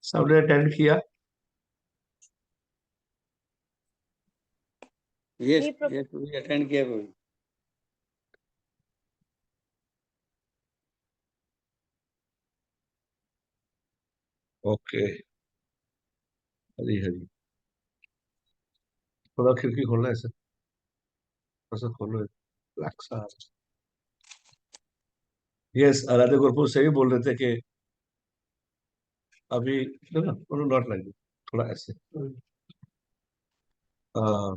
सबने अटेंड किया। यस नहीं प्रभु। यस, कोई अटेंड किया कोई? ओके। हरी हरी। थोड़ा खिड़की खोलना है, ऐसे थोड़ा सा खोलो, रिलैक्स आ। यस, आराध्य गुरपुर से ही बोल रहे थे कि अभी नॉट लाइक, थोड़ा ऐसे। हाँ,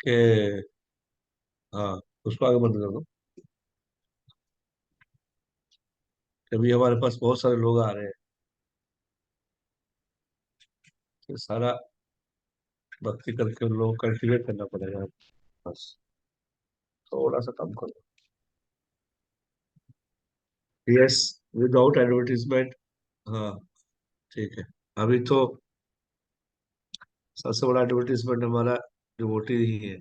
कि हाँ, उसको आगे बंद कर दो। कि अभी हमारे पास बहुत सारे लोग आ रहे हैं, तो सारा भक्ति करके उन लोगों को कल्टिवेट करना पड़ेगा। बस थोड़ा सा कम करो। Yes, without advertisement. हाँ, ठीक है। अभी तो सबसे बड़ा एडवर्टीजमेंट हमारा डिवोटी ही है।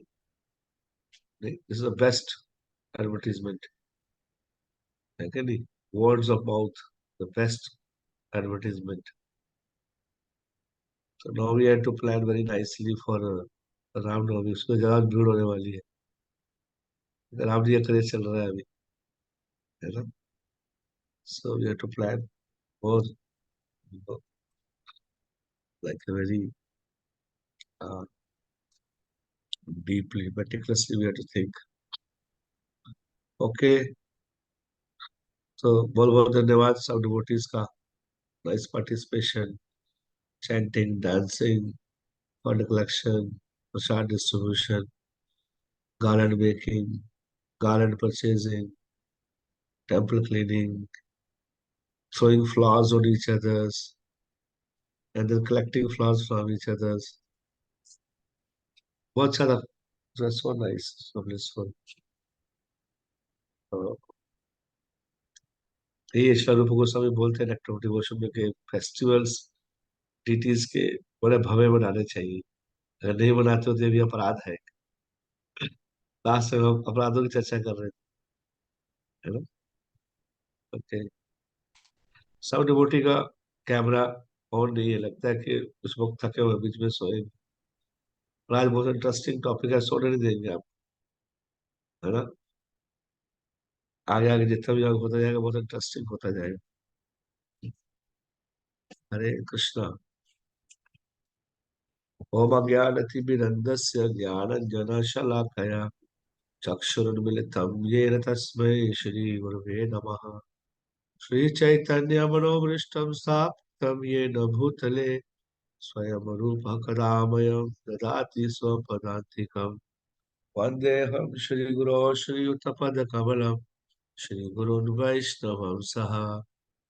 नहीं, this is the best advertisement, है कि नहीं? Words of mouth, the best advertisement. So now we have to plan very nicely for Ramnavami. उसमें ज्यादा भीड़ होने वाली है। राम जी का क्रेज चल रहा है अभी, है ना? So we have to plan more, like a very uh, deeply, meticulously we have to think. Okay, so बहुत बहुत धन्यवाद सब डिवोटीज का। Nice participation, chanting, dancing, fund collection, prasad distribution, garland making, garland purchasing, temple cleaning, throwing flowers on each other's, and then collecting flowers from each other's. बहुत अच्छा था। That's so nice, so blissful. यही ईश्वर रूप गोस्वामी बोलते हैं nectar of devotion में कि festivals deities के बड़े भव्य बनाने चाहिए। अगर नहीं बनाते हो तो ये भी अपराध है। लास्ट में हम अपराधों की चर्चा कर रहे थे, है ना? ओके। सब डिवोटी का कैमरा ऑन नहीं है, लगता है कि कुछ वक्त थके हुए बीच में सोए। और आज बहुत इंटरेस्टिंग टॉपिक है, सोने नहीं देंगे आप, है ना? आगे आगे जितना भी आगे होता जाएगा बहुत इंटरेस्टिंग होता जाएगा। हरे कृष्णा। ओम अज्ञानतिमिरन्दस्य ज्ञानञ्जनशलाकया चक्षुरुन्मिलितं येन तस्मै श्रीगुरवे नमः। श्रीचैतन्यमनोभीष्टं स्थापितं येन भूतले स्वयं रूपः कदामयं ददाति स्वपदान्तिकम्। वन्देऽहं श्रीगुरो श्रीयुतपदकमलं श्रीगुरून् वैष्णवं सह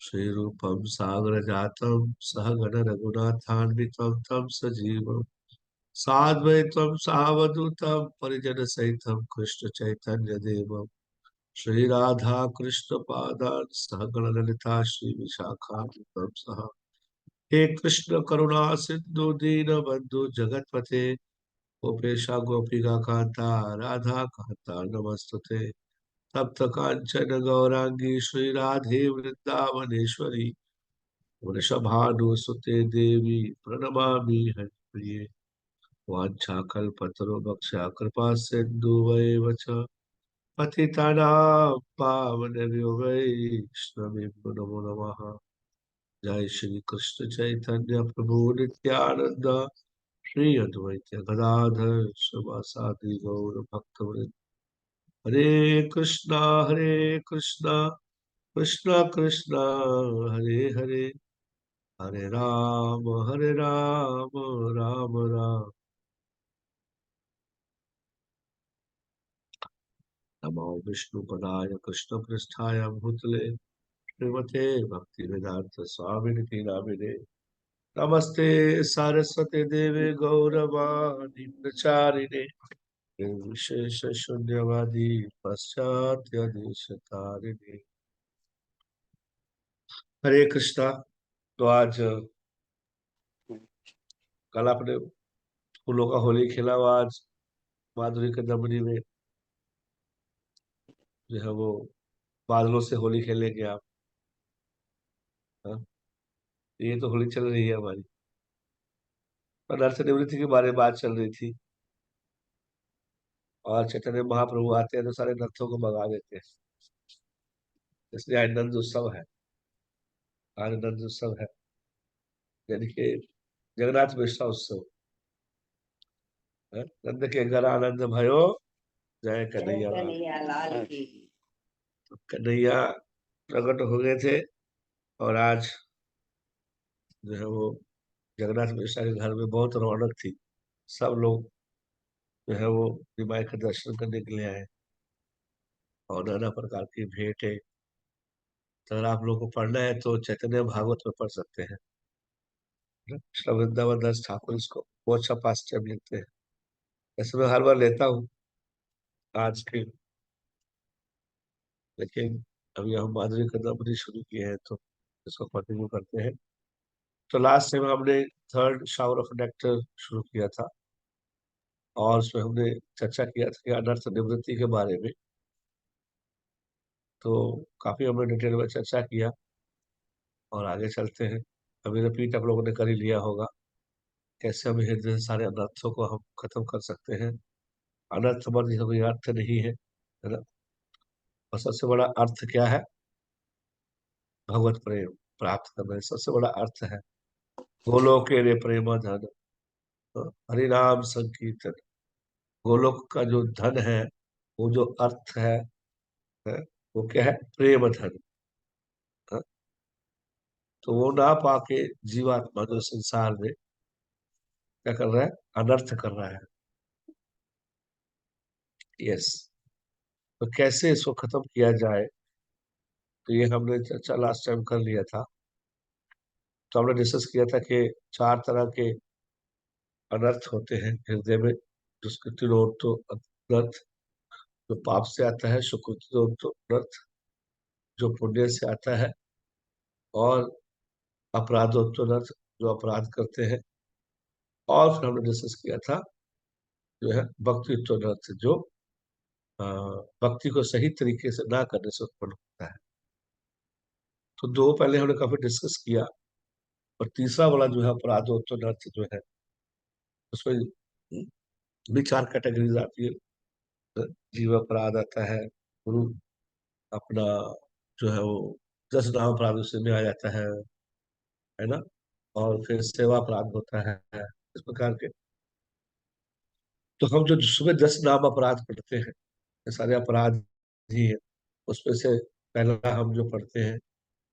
श्रीरूपं सागरजातं सहगण रघुनाथान्वितं तं सजीवम् साद्वैतं सावधूतं परिजनसहितं कृष्ण चैतन्य देवम् श्री राधा कृष्ण पादान सहगण ललिता श्री विशाखान्वितं सह। हे कृष्ण करुणा सिंधु दीन बंधु जगतपते गोपेशा गोपिका कांता राधा कांता नमस्तुते। तप्त कांचन गौरांगी श्री राधे वृंदावनेश्वरी वृषभानुसुते देवी प्रणमामि हरिप्रिये। वाञ्छाकल्पतरुभक्षा कृपा सिन्धुवैव च पतितानां पावनेभ्यो वैष्णवेभ्यो नमो नमः। जय श्री कृष्ण चैतन्य प्रभु नित्यानंद श्री अद्वैत गदाधर शिवासादि गौर भक्तवृंद। हरे कृष्णा कृष्णा कृष्णा हरे हरे, हरे राम राम राम। नमो विष्णुपदाय कृष्णपृष्ठाय भूतले श्रीमते भक्तिवेदांत स्वामिनिति नामिने। नमस्ते सारस्वते देवे गौरवाणी प्रचारिणे निर्विशेष शून्यवादी पाश्चात्य देशतारिणे। हरे कृष्णा। तो आज कल आपने फूलों का होली खेला हुआ, आज माधुरी के दमनी में जो है वो बादलों से होली खेलेंगे आप। हाँ, ये तो होली चल रही है हमारी। और नरक निवृत्ति के बारे में बात चल रही थी। और चैतन्य महाप्रभु आते हैं तो सारे नर्थों को भगा देते हैं। इसलिए आज नंद उत्सव है। आज नंद उत्सव है, यानी कि जगन्नाथ मिश्रा उत्सव है। नंद के घर आनंद भयो, जय जय कन्हैया लाल। कन्हैया लाल की। तो कन्हैया प्रकट हो गए थे। और आज जो है वो जगन्नाथ मिश्रा के घर में बहुत रौनक थी। सब लोग जो है वो निमाई का दर्शन करने के लिए आए। और नाना प्रकार की भेंटें। तो अगर आप लोग को पढ़ना है तो चैतन्य भागवत में पढ़ सकते हैं। कृष्ण वृंदावन दास ठाकुर इसको बहुत अच्छा पास टाइम लिखते हैं। ऐसे मैं हर बार लेता हूँ आज के, लेकिन अभी हम माधुरी कन्यापुरी शुरू किए हैं तो इसको कंटिन्यू करते हैं। तो लास्ट टाइम हमने थर्ड शावर ऑफ नेक्टर शुरू किया था। और उसमें हमने चर्चा किया था कि अनर्थ निवृत्ति के बारे में। तो काफी हमने डिटेल में चर्चा किया। और आगे चलते हैं। अभी रिपीट आप लोगों ने कर ही लिया होगा, कैसे हम हृदय से सारे अनर्थों को हम खत्म कर सकते हैं। अनर्थ मतलब कोई अर्थ नहीं है ना। और सबसे बड़ा अर्थ क्या है? भगवत प्रेम प्राप्त करना, ये सबसे बड़ा अर्थ है। गोलोक के रे प्रेम धन, हरि नाम संकीर्तन। गोलोक का जो धन है, वो जो अर्थ है, वो क्या है? प्रेम धन। हाँ, तो वो ना पाके जीवात्मा जो संसार में क्या कर रहा है? अनर्थ कर रहा है। यस। तो कैसे इसको खत्म किया जाए? तो ये हमने चर्चा लास्ट टाइम कर लिया था। तो हमने डिस्कस किया था कि चार तरह के अनर्थ होते हैं हृदय में। दुष्कृतिरोधो अनर्थ, जो पाप से आता है। सुकृतिरोधो अनर्थ, जो पुण्य से आता है। और अपराधोत्तरर्थ, जो अपराध करते हैं। और फिर हमने डिस्कस किया था जो है भक्तित्वरर्थ, जो अ, भक्ति को सही तरीके से ना करने से उत्पन्न होता है। तो दो पहले हमने काफी डिस्कस किया। और तीसरा वाला जो है अपराधोत्तरर्थ जो है, उसमें भी चार कैटेगरीज आती है। जीव अपराध आता है, गुरु अपना जो है वो दस नाम अपराध उसमें में आ जाता है ना। और फिर सेवा अपराध होता है, इस प्रकार के। तो हम जो सुबह 10 नाम अपराध पढ़ते हैं, ये सारे अपराध ही है। उसमें से पहला हम जो पढ़ते हैं,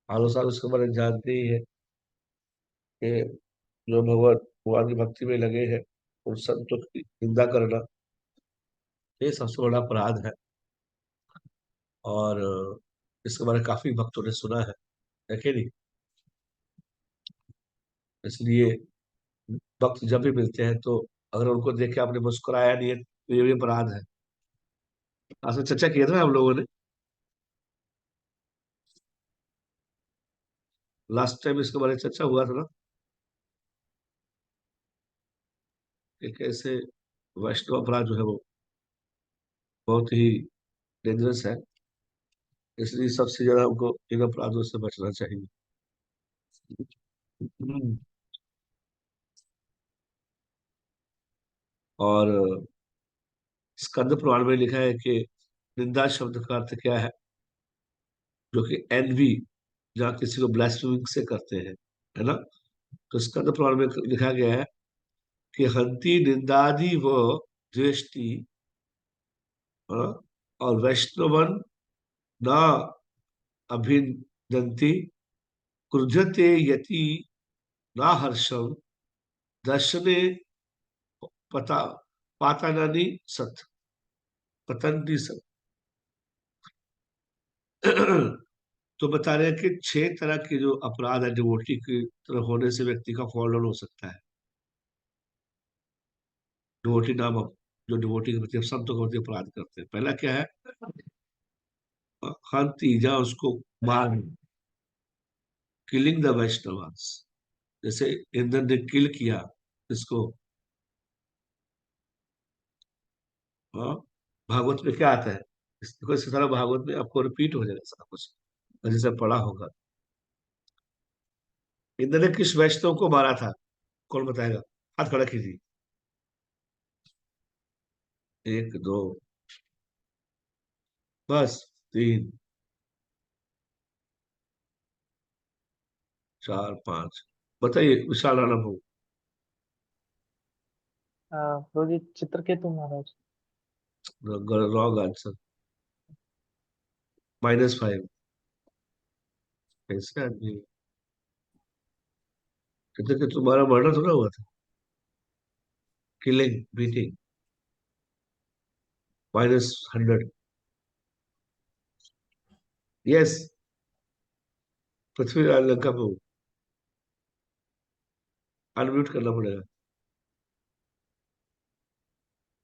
हालो साल उसके बारे में जानते ही है कि जो भगवान भगवान की भक्ति में लगे हैं उन संतों की निंदा करना, ये सबसे बड़ा अपराध और इसके बारे में काफी भक्तों ने सुना है कि नहीं? इसलिए भक्त जब भी मिलते हैं तो अगर उनको देख के आपने मुस्कुराया नहीं है तो ये भी अपराध है। आज में चर्चा किया था ना हम लोगों ने, लास्ट टाइम इसके बारे में चर्चा हुआ था ना, कि कैसे वैष्णव अपराध जो है वो बहुत ही डेंजरस है। इसलिए सबसे ज्यादा हमको इन अपराधों से बचना चाहिए। हम्म। और स्कंद पुराण में लिखा है कि निंदा शब्द का अर्थ क्या है? जो कि एनवी, जहाँ किसी को ब्लास्फेमिंग से करते हैं, है ना। तो स्कंद पुराण में लिखा गया है कि हंति निंदादि व द्वेष्टि, हाँ, और वैष्णवन न अभिनंति, क्रुध्यते यति न हर्षम, दर्शने पता पातानानि सत पतंती सत। तो बता रहे हैं कि 6 तरह के जो अपराध है डिवोटी की तरफ होने से व्यक्ति का फॉल डाउन हो सकता है। डिवोटी नाम जो डिवोटी के प्रति संतों के प्रति अपराध करते हैं, पहला क्या है? हंति, जा उसको मार, किलिंग द वैष्णवास। जैसे इंद्र ने किल किया इसको। हाँ, भागवत में क्या आता है? देखो इससे सारा भागवत में आपको रिपीट हो जाएगा सारा कुछ, और जैसे पढ़ा होगा। इंद्र ने किस वैष्णव को मारा था? कौन बताएगा? हाथ खड़ा कीजिए। एक, दो, बस, तीन, चार, पांच। बताइए विशाल राणा प्रभु। रोहित चित्रकेतु महाराज। Wrong answer. -5। कैसे आदमी है? कहते कि तुम्हारा मर्डर थोड़ा हुआ था, killing, beating. -100। Yes. Prithviraj Lanka Prabhu. Unmute करना पड़ेगा।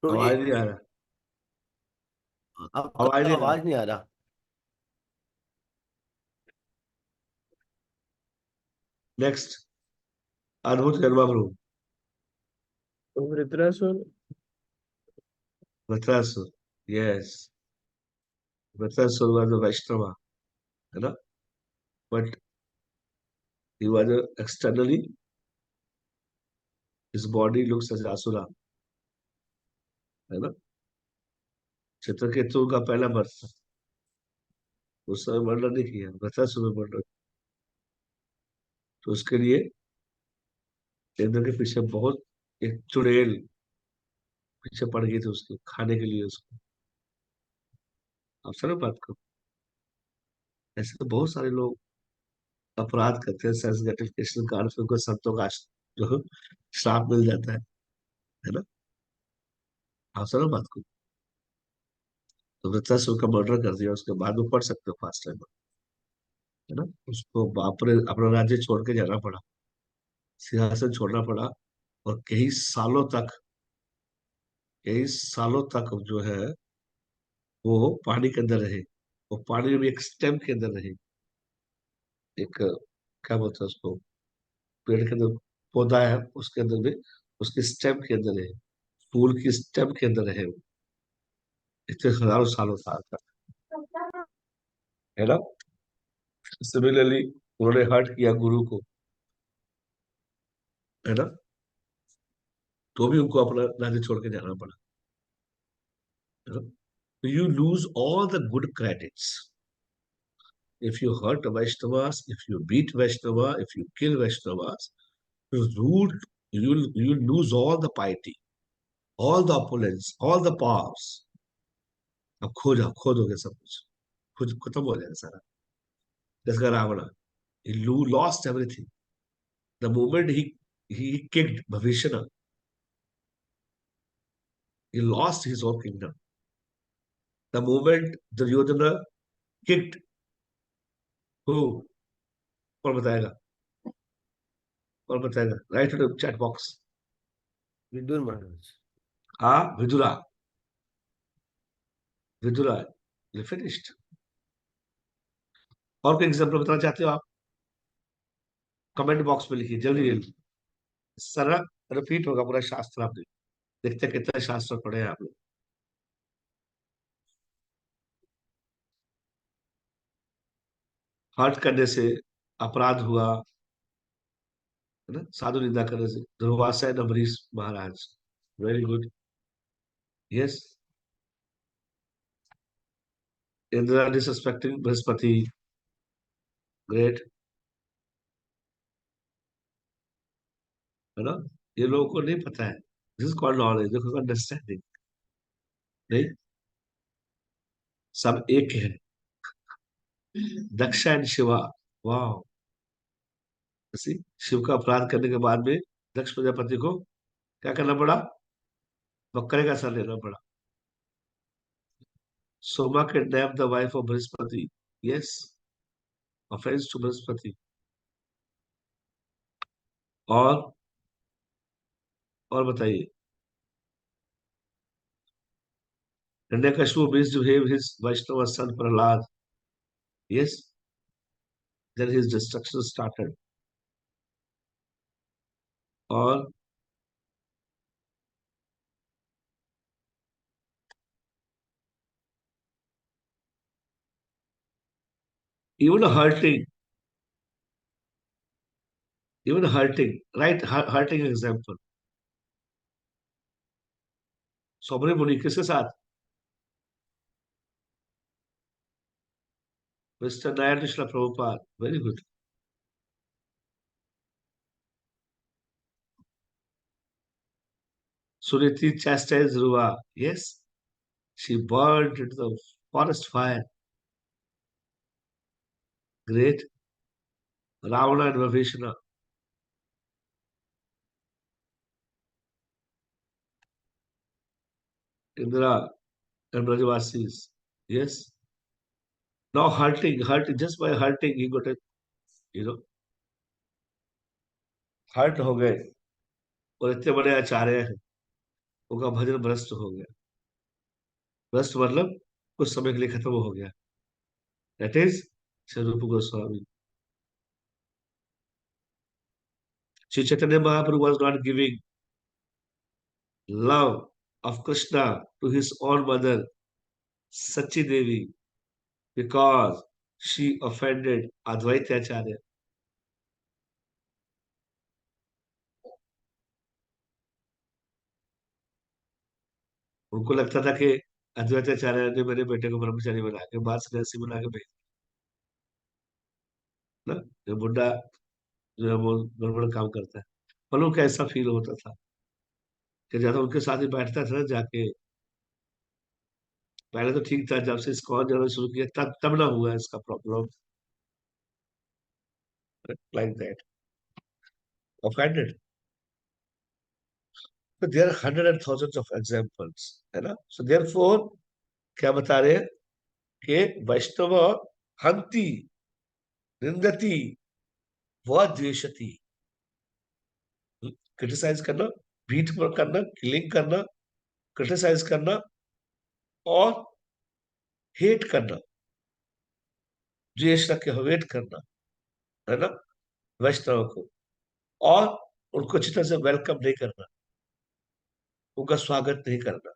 तो आवाज नहीं आ रहा। आवाज आपका नहीं आ रहा। आवाज नहीं आ रहा। Next. Adbhut Janma Prabhu. Vritrasura. Vritrasura. Yes. Vritrasura was a Vaishnava, है ना? But he was externally, his body looks as asura, है ना? चित्रकेतु का पहला बर्थ था। उस समय मर्डर नहीं किया, वृत्रासुर में मर्डर। तो उसके लिए इंद्र के पीछे बहुत, एक चुड़ैल पीछे पड़ गई थी उसके खाने के लिए उसको। आप समझ बात को? ऐसे तो बहुत सारे लोग अपराध करते हैं, सेंस ग्रेटिफिकेशन का अर्थ उनको संतों का जो श्राप मिल जाता है ना? आप समझ बात को? तो वृत्रासुर का मर्डर कर दिया, उसके बाद वो पढ़ सकते हो फास्ट टाइम, है ना? उसको बाप रे अपना राज्य छोड़ के जाना पड़ा, सिंहासन छोड़ना पड़ा। और कई सालों तक जो है वो पानी के अंदर रहे। वो पानी में भी एक स्टेम के अंदर रहे। एक, क्या बोलते हैं उसको, पेड़ के अंदर पौधा है, उसके अंदर भी, उसके स्टेम के अंदर रहे। फूल की स्टेम के अंदर रहे वो, इतने हजारों सालों साल तक, है ना? सिमिलरली उन्होंने हर्ट किया गुरु को, है ना? तो भी उनको अपना राज्य छोड़ के जाना पड़ा, है ना? तो you lose all the good credits if you hurt Vaishnavas, if you beat Vaishnava, if you kill Vaishnavas, you rule, you lose all the piety, all the opulence, all the powers. अब खो दोगे सब कुछ, खुद खत्म हो जाएगा सारा। जैसे Ravan, he lost everything. The moment he kicked Bhavishana, he lost his whole kingdom. The moment Duryodhana kicked, who? कौन बताएगा? कौन बताएगा? Right in chat box. Vidur Maharaj. हाँ, विदुरा। विदुरा। ये फिनिश्ड। और कोई एग्जाम्पल बताना चाहते हो आप? कमेंट बॉक्स में लिखिए जल्दी जल्दी। सारा रिपीट होगा पूरा शास्त्र। आप देखते हैं कितने शास्त्र पढ़े हैं आप लोग। हर्ट करने से अपराध हुआ, है ना? साधु निंदा करने से Durvasa and Ambarish Maharaj. Very good. Yes. Indira disrespecting Brihaspati. Great, है ना? ये लोगों को नहीं पता है। दिस इज कॉल्ड नॉलेज, देखो अंडरस्टैंडिंग। नहीं, सब एक है। दक्ष एंड शिवा। वाह। शिव का अपराध करने के बाद में दक्ष प्रजापति को क्या करना पड़ा? बकरे का सर लेना पड़ा। Soma kidnap the wife of Brihaspati. Yes. Offence to Brihaspati. और और बताइए। Hiranyakashipu misbehaved his Vaishnava son Prahlad. Yes, then his destruction started. और even hurting even hurting, right, hurting example, सोमनी मुनि किसके साथ? Mister Nair Krishna Prabhupada, very good. Suniti chastised Ruva. Yes, she burned into the forest fire. Great. Ravana and Vibhishana. Indra and Brajavasis. Yes. Now hurting, just by hurting, he got a, you know, hurt हो गए और इतने बड़े आचार्य हैं, उनका भजन भ्रष्ट हो गया। भ्रष्ट मतलब कुछ समय के लिए खत्म हो गया। दैट इज स्वरूप Goswami. Shri Chaitanya Mahaprabhu was not giving love of Krishna to his own mother, Sachi Devi, because she offended Advaita Acharya. उनको लगता था कि अद्वैत आचार्य ने मेरे बेटे को ब्रह्मचारी बना के बाल सन्यासी बना के भेज ना, ये बुड्ढा जो है वो गड़बड़ काम करता है। पर उनको ऐसा फील होता था कि ज्यादा उनके साथ ही बैठता था ना जाके। पहले तो ठीक था, जब से इस्कॉन जाना शुरू किया तब तब ना हुआ इसका प्रॉब्लम, लाइक दैट, ऑफेंडेड। तो there are hundred and thousands of examples, है ना। सो देयरफॉर क्या बता रहे हैं कि वैष्णव हंति, निंदति, व द्वेषति। क्रिटिसाइज करना, बीट पर करना, किलिंग करना, क्रिटिसाइज करना और हेट करना, द्वेष रख के हेट करना, है ना, वैष्णव को। और उनको अच्छी तरह से वेलकम नहीं करना, उनका स्वागत नहीं करना,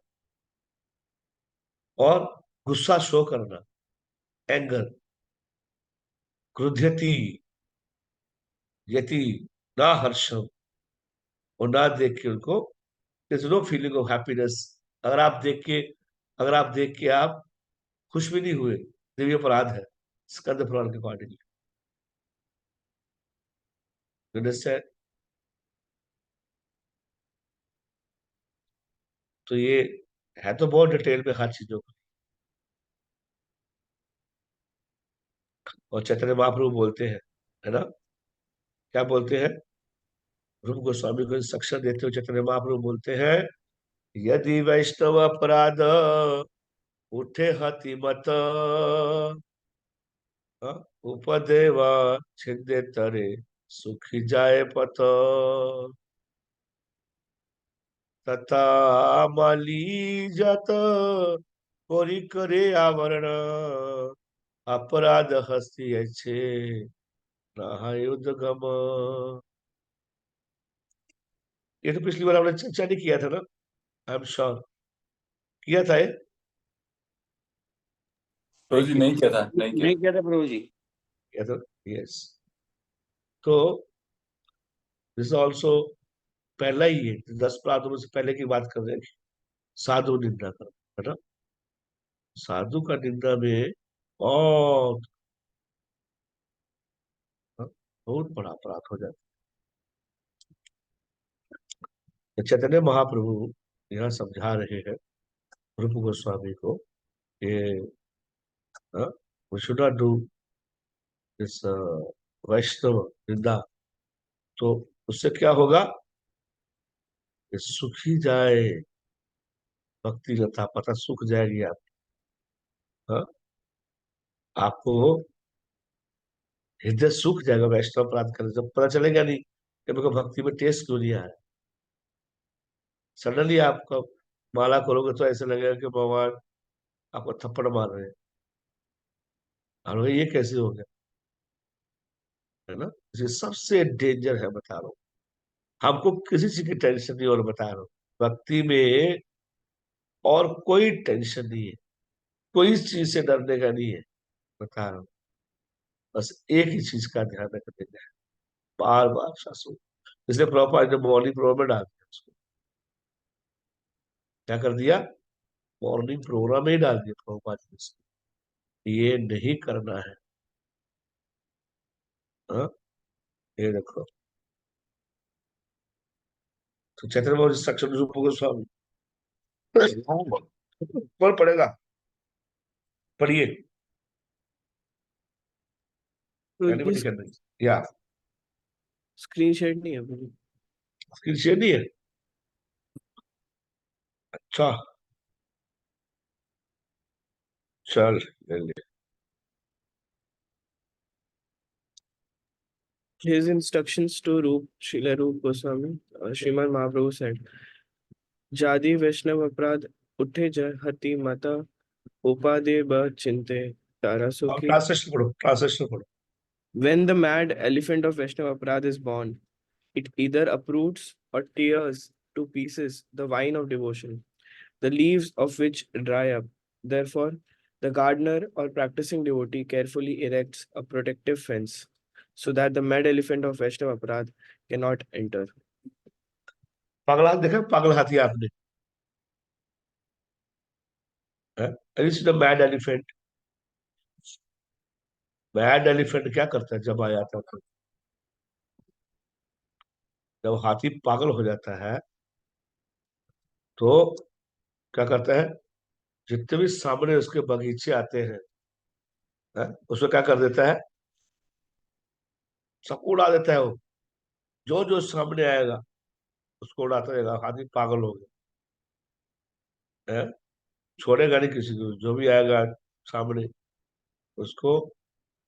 और गुस्सा शो करना, एंगर, क्रुध्यति, यति, ना हर्षम, और ना देख के उनको नो फीलिंग ऑफ हैप्पीनेस। अगर आप देख के अगर आप देख के आप खुश भी नहीं हुए, देवी अपराध है स्कंद पुराण के अकॉर्डिंग। तो ये है तो बहुत डिटेल में हर चीजों को। और चैतन्य महाप्रभु बोलते हैं, है ना, क्या बोलते हैं? रूप गोस्वामी को इंस्ट्रक्शन देते हुए चैतन्य महाप्रभु बोलते हैं, यदि वैष्णव अपराध उठे हति मत, उपदेवा छिंदे तरे सुखी जाए पथ, तथा माली जात कोरी करे आवरण, अपराध हस्ती अच्छे युद्ध गम। ये तो पिछली बार हमने चर्चा नहीं किया था ना, आई एम श्योर किया था ये। प्रभु जी नहीं किया था, नहीं किया। नहीं किया था प्रभु जी। किया था, यस। तो दिस ऑल्सो पहला ही है, 10 अपराधों में से पहले की बात कर रहे हैं, साधु निंदा कर, है ना। साधु का निंदा में बहुत बहुत बड़ा अपराध हो जाता है। चैतन्य महाप्रभु यहाँ समझा रहे हैं रूप गोस्वामी को, ये we should not do this Vaishnav निंदा। तो उससे क्या होगा कि सुखी जाए भक्ति लता, पता सूख जाएगी आप, हाँ? आपको हृदय सूख जाएगा वैष्णव अपराध करने, जब पता चलेगा नहीं कि मेरे को भक्ति में टेस्ट क्यों नहीं आया। सडनली आपको माला करोगे तो ऐसे लगेगा कि भगवान आपको थप्पड़ मार रहे हैं, और ये कैसे हो गया, है ना। ये सबसे डेंजर है, बता रहा हूँ। हमको किसी चीज की टेंशन नहीं, और बता रहा हूँ भक्ति में और कोई टेंशन नहीं है, कोई चीज से डरने का नहीं है, बता रहा हूँ। बस एक ही चीज का ध्यान रखने का है, बार बार शास्त्रों, इसलिए प्रभुपाद ने मॉर्निंग प्रोग्राम में डाल दिया उसको। क्या कर दिया? मॉर्निंग प्रोग्राम में ही डाल दिया प्रभुपाद ने इसको। ये नहीं करना है। हाँ, ये देखो, तो चैतन्य महाप्रभु इंस्ट्रक्शन रूप गोस्वामी कौन पढ़ेगा? पढ़िए। तो ये एनीबॉडी कैन रीड या स्क्रीन शेयर नहीं है अभी। स्क्रीन शेयर नहीं है? अच्छा, चल ले ले। His instructions to Srila Rup Goswami, Srimad Mahaprabhu said, Jadi Vaishnav Aprad Utte Hati Mata Upade Ba Chinte अब Tarasuki. ट्रांसलेशन पढ़ो, ट्रांसलेशन पढ़ो। When the mad elephant of Vaishnava Aprad is born, it either uproots or tears to pieces the vine of devotion, the leaves of which dry up. Therefore, the gardener or practicing devotee carefully erects a protective fence so that the mad elephant of Vaishnava Aprad cannot enter. पागल हाथ देखा? पागल हाथी आपने? Mad elephant. Mad elephant क्या करता है जब आ जाता है? जब हाथी पागल हो जाता है तो क्या करता है? जितने भी सामने उसके बगीचे आते हैं, उसमें क्या कर देता है? सबको उड़ा देता है वो। जो जो सामने आएगा उसको उड़ाता रहेगा। हाथी पागल हो गया है, छोड़ेगा नहीं किसी को। जो भी आएगा सामने उसको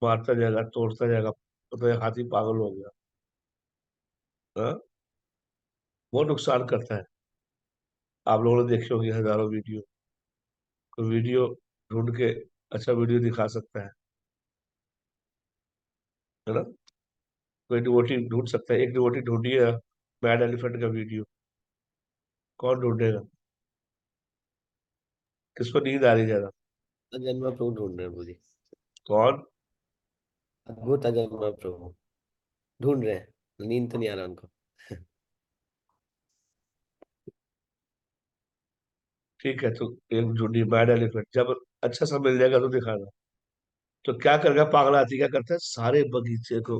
मारता जाएगा, तोड़ता जाएगा। तो ये हाथी पागल हो गया। हाँ? वो नुकसान करता है। आप लोगों ने देखी होगी हजारों वीडियो। कोई वीडियो ढूंढ के अच्छा वीडियो दिखा सकता है ना? कोई डिवोटी ढूंढ सकता है। एक डिवोटी ढूंढी है मैड एलिफेंट का वीडियो। कौन ढूंढेगा? किसको नींद आ रही ज्यादा? अजन्मा प्रभु ढूंढ रहे हैं मुझे। कौन? अद्भुत अजन्मा प्रभु ढूंढ रहे हैं, नींद तो नहीं आ रहा उनको। ठीक है, तो एक ढूंढी मैड एलिफेंट। जब अच्छा सा मिल जाएगा तो दिखाना। तो क्या करेगा पागल हाथी? क्या करता है? सारे बगीचे को,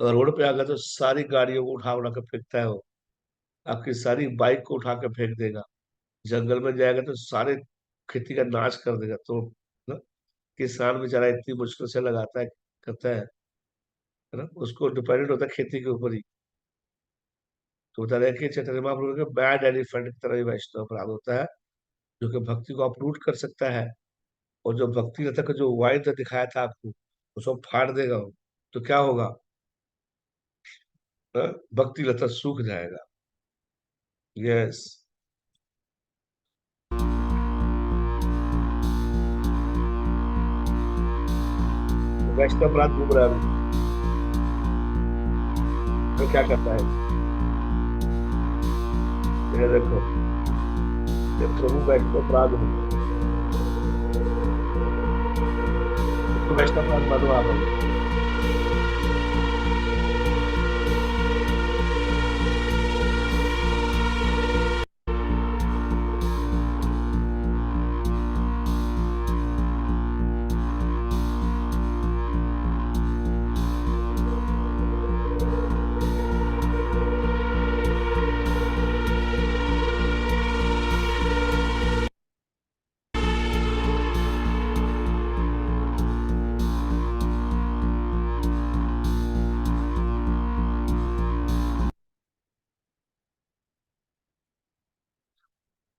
अगर रोड पे आ गया तो सारी गाड़ियों को उठा उठा के फेंकता है वो। आपकी सारी बाइक को उठा के फेंक देगा। जंगल में जाएगा तो सारे खेती का नाश कर देगा। तो ना, किसान बेचारा इतनी मुश्किल से लगाता है, करता है ना, उसको डिपेंडेंट होता है खेती के ऊपर ही। तो बता रहे कि चैतन्य महाप्रभु के बैड एलिफेंट की तरह ही वैष्णव अपराध होता है, जो कि भक्ति को अपरूट कर सकता है। और जो भक्ति लता का जो वाइन तो दिखाया था आपको, उसको फाड़ देगा वो। तो क्या होगा? हाँ? भक्ति लता सूख जाएगा। यस, वैष्णव अपराध घूम रहा है अभी। तो क्या करता है? ये देखो, ये प्रभु वैष्णव अपराध हो, इसको वैष्णव अपराध मानो आप।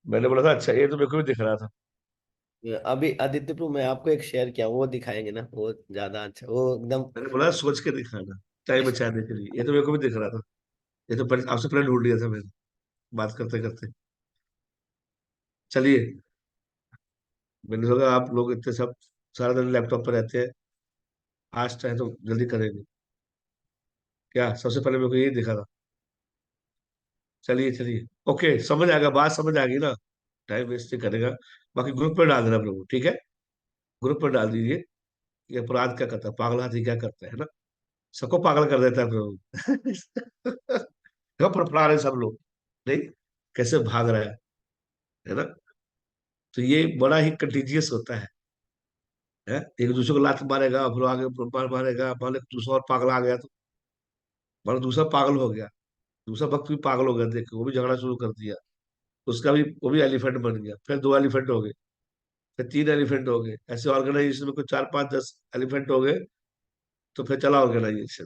मैंने बोला था अच्छा, ये तो मेरे को भी दिख रहा था। अभी आदित्य प्रभु मैं आपको एक शेयर किया, वो दिखाएंगे ना, वो ज्यादा अच्छा, वो एकदम। मैंने बोला सोच के दिखाना, टाइम बचाने के लिए। ये तो मेरे को भी दिख रहा था। ये तो आपसे पहले ढूंढ लिया था मैंने, बात करते करते। चलिए, मैंने सोचा आप लोग इतने सब सारा दिन लैपटॉप पर रहते हैं, आज चाहे तो जल्दी करेंगे। क्या सबसे पहले मेरे को यही दिखा था। चलिए चलिए, ओके, समझ आ गया, बात समझ आ गई ना? टाइम वेस्ट नहीं करेगा। बाकी ग्रुप पर डाल देना प्रभु, ठीक है? ग्रुप पर डाल दीजिए। ये अपराध क्या करता है, पागल हाथी क्या करता है ना? सबको पागल कर देता है प्रभु। क्यों फड़फड़ा रहे सब लोग, नहीं, कैसे भाग रहा है ना। तो ये बड़ा ही कंटीजियस होता है? एक दूसरे को लात मारेगा, फिर आगे मारेगा, मान लो दूसरा और पागल आ गया तो, मान लो दूसरा पागल हो गया, दूसरा भक्त भी पागल हो गया, देख के वो भी झगड़ा शुरू कर दिया, उसका भी, वो भी एलिफेंट बन गया, फिर 2 एलिफेंट हो गए, फिर 3 एलिफेंट हो गए, ऐसे ऑर्गेनाइजेशन में कुछ 4 5 10 एलिफेंट हो गए, तो फिर चला ऑर्गेनाइजेशन।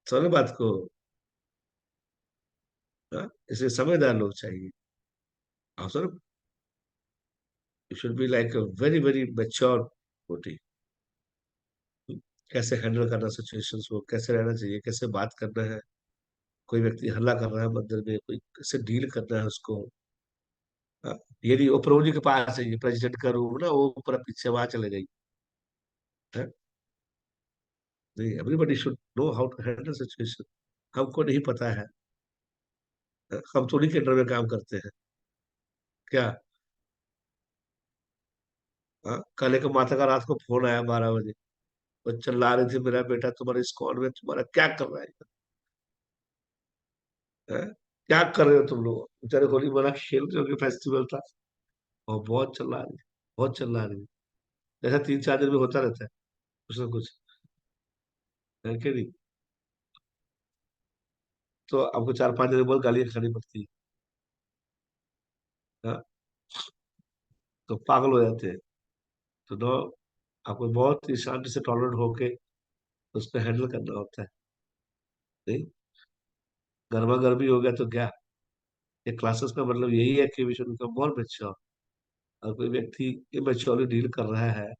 समझ बात को? हाँ? इसलिए समझदार लोग चाहिए। आप sir, you should be like a very very mature body. कैसे हैंडल करना सिचुएशंस को, कैसे रहना चाहिए, कैसे बात करना है, कोई व्यक्ति हल्ला कर रहा है मंदिर में, कोई कैसे डील करना है उसको। हाँ? ये नहीं वो प्रभु जी के पास है, ये प्रेसिडेंट का रूम ना, वो ऊपर पीछे वहां चले गई है। नहीं, everybody should know how to handle situation. हमको नहीं पता है, हम थोड़ी के अंडर में काम करते हैं क्या? हाँ? कल एक माता का रात को फोन आया 12 बजे, वो चिल्ला रही थी, मेरा बेटा तुम्हारे स्क्वाड में तुम्हारा क्या कर रहा है? क्या कर रहे हो तुम लोग? बेचारे होली मना खेल रहे हो कि फेस्टिवल था, और बहुत चिल्ला रही, बहुत चिल्ला रही। ऐसा 3 4 दिन में होता रहता है, कुछ ना कुछ, है कि नहीं? तो आपको 4 5 दिन बहुत गालियां खानी पड़ती है। हाँ? तो पागल हो जाते हैं। तो नो, आपको बहुत ही शांति से टॉलरेट होके उसको हैंडल करना होता है। नहीं, गर्मा गर्मी हो गया तो क्या? ये क्लासेस का मतलब यही है कि we should become more mature. और कोई व्यक्ति इमेच्योरली डील कर रहा है,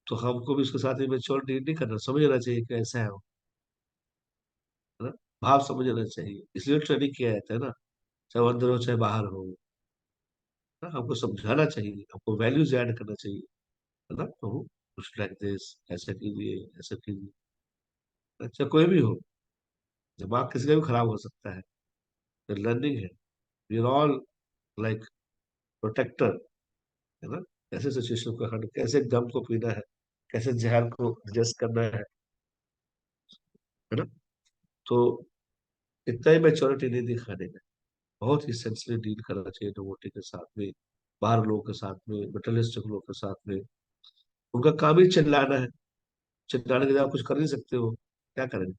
तो हमको भी उसके साथ इमेच्योर डील नहीं करना, समझना चाहिए कि ऐसा है वो, है ना। भाव समझना चाहिए, इसलिए ट्रेनिंग किया जाता है ना, चाहे वो अंदर हो चाहे बाहर हो, ना। हमको समझाना चाहिए, हमको वैल्यूज ऐड करना चाहिए, है ना। तो कुछ लाइक दिस, ऐसा कीजिए, ऐसा कीजिए। अच्छा, कोई भी हो, दिमाग किसी का भी खराब हो सकता है, लर्निंग है। We are all like protector, है ना। कैसे सिचुएशन को हैंडल, कैसे दम को पीना है, कैसे जहर को एडजस्ट करना है ना। तो इतना ही मैच्योरिटी नहीं दिखाने का, बहुत ही सेंसिटिव डील करना चाहिए डिवोटी के साथ में, बाहर लोगों के साथ में, मटेरियलिस्टिक लोगों के साथ में। उनका काम ही चिल्लाना है, चिल्लाने के लिए आप कुछ कर नहीं सकते हो, क्या करेंगे?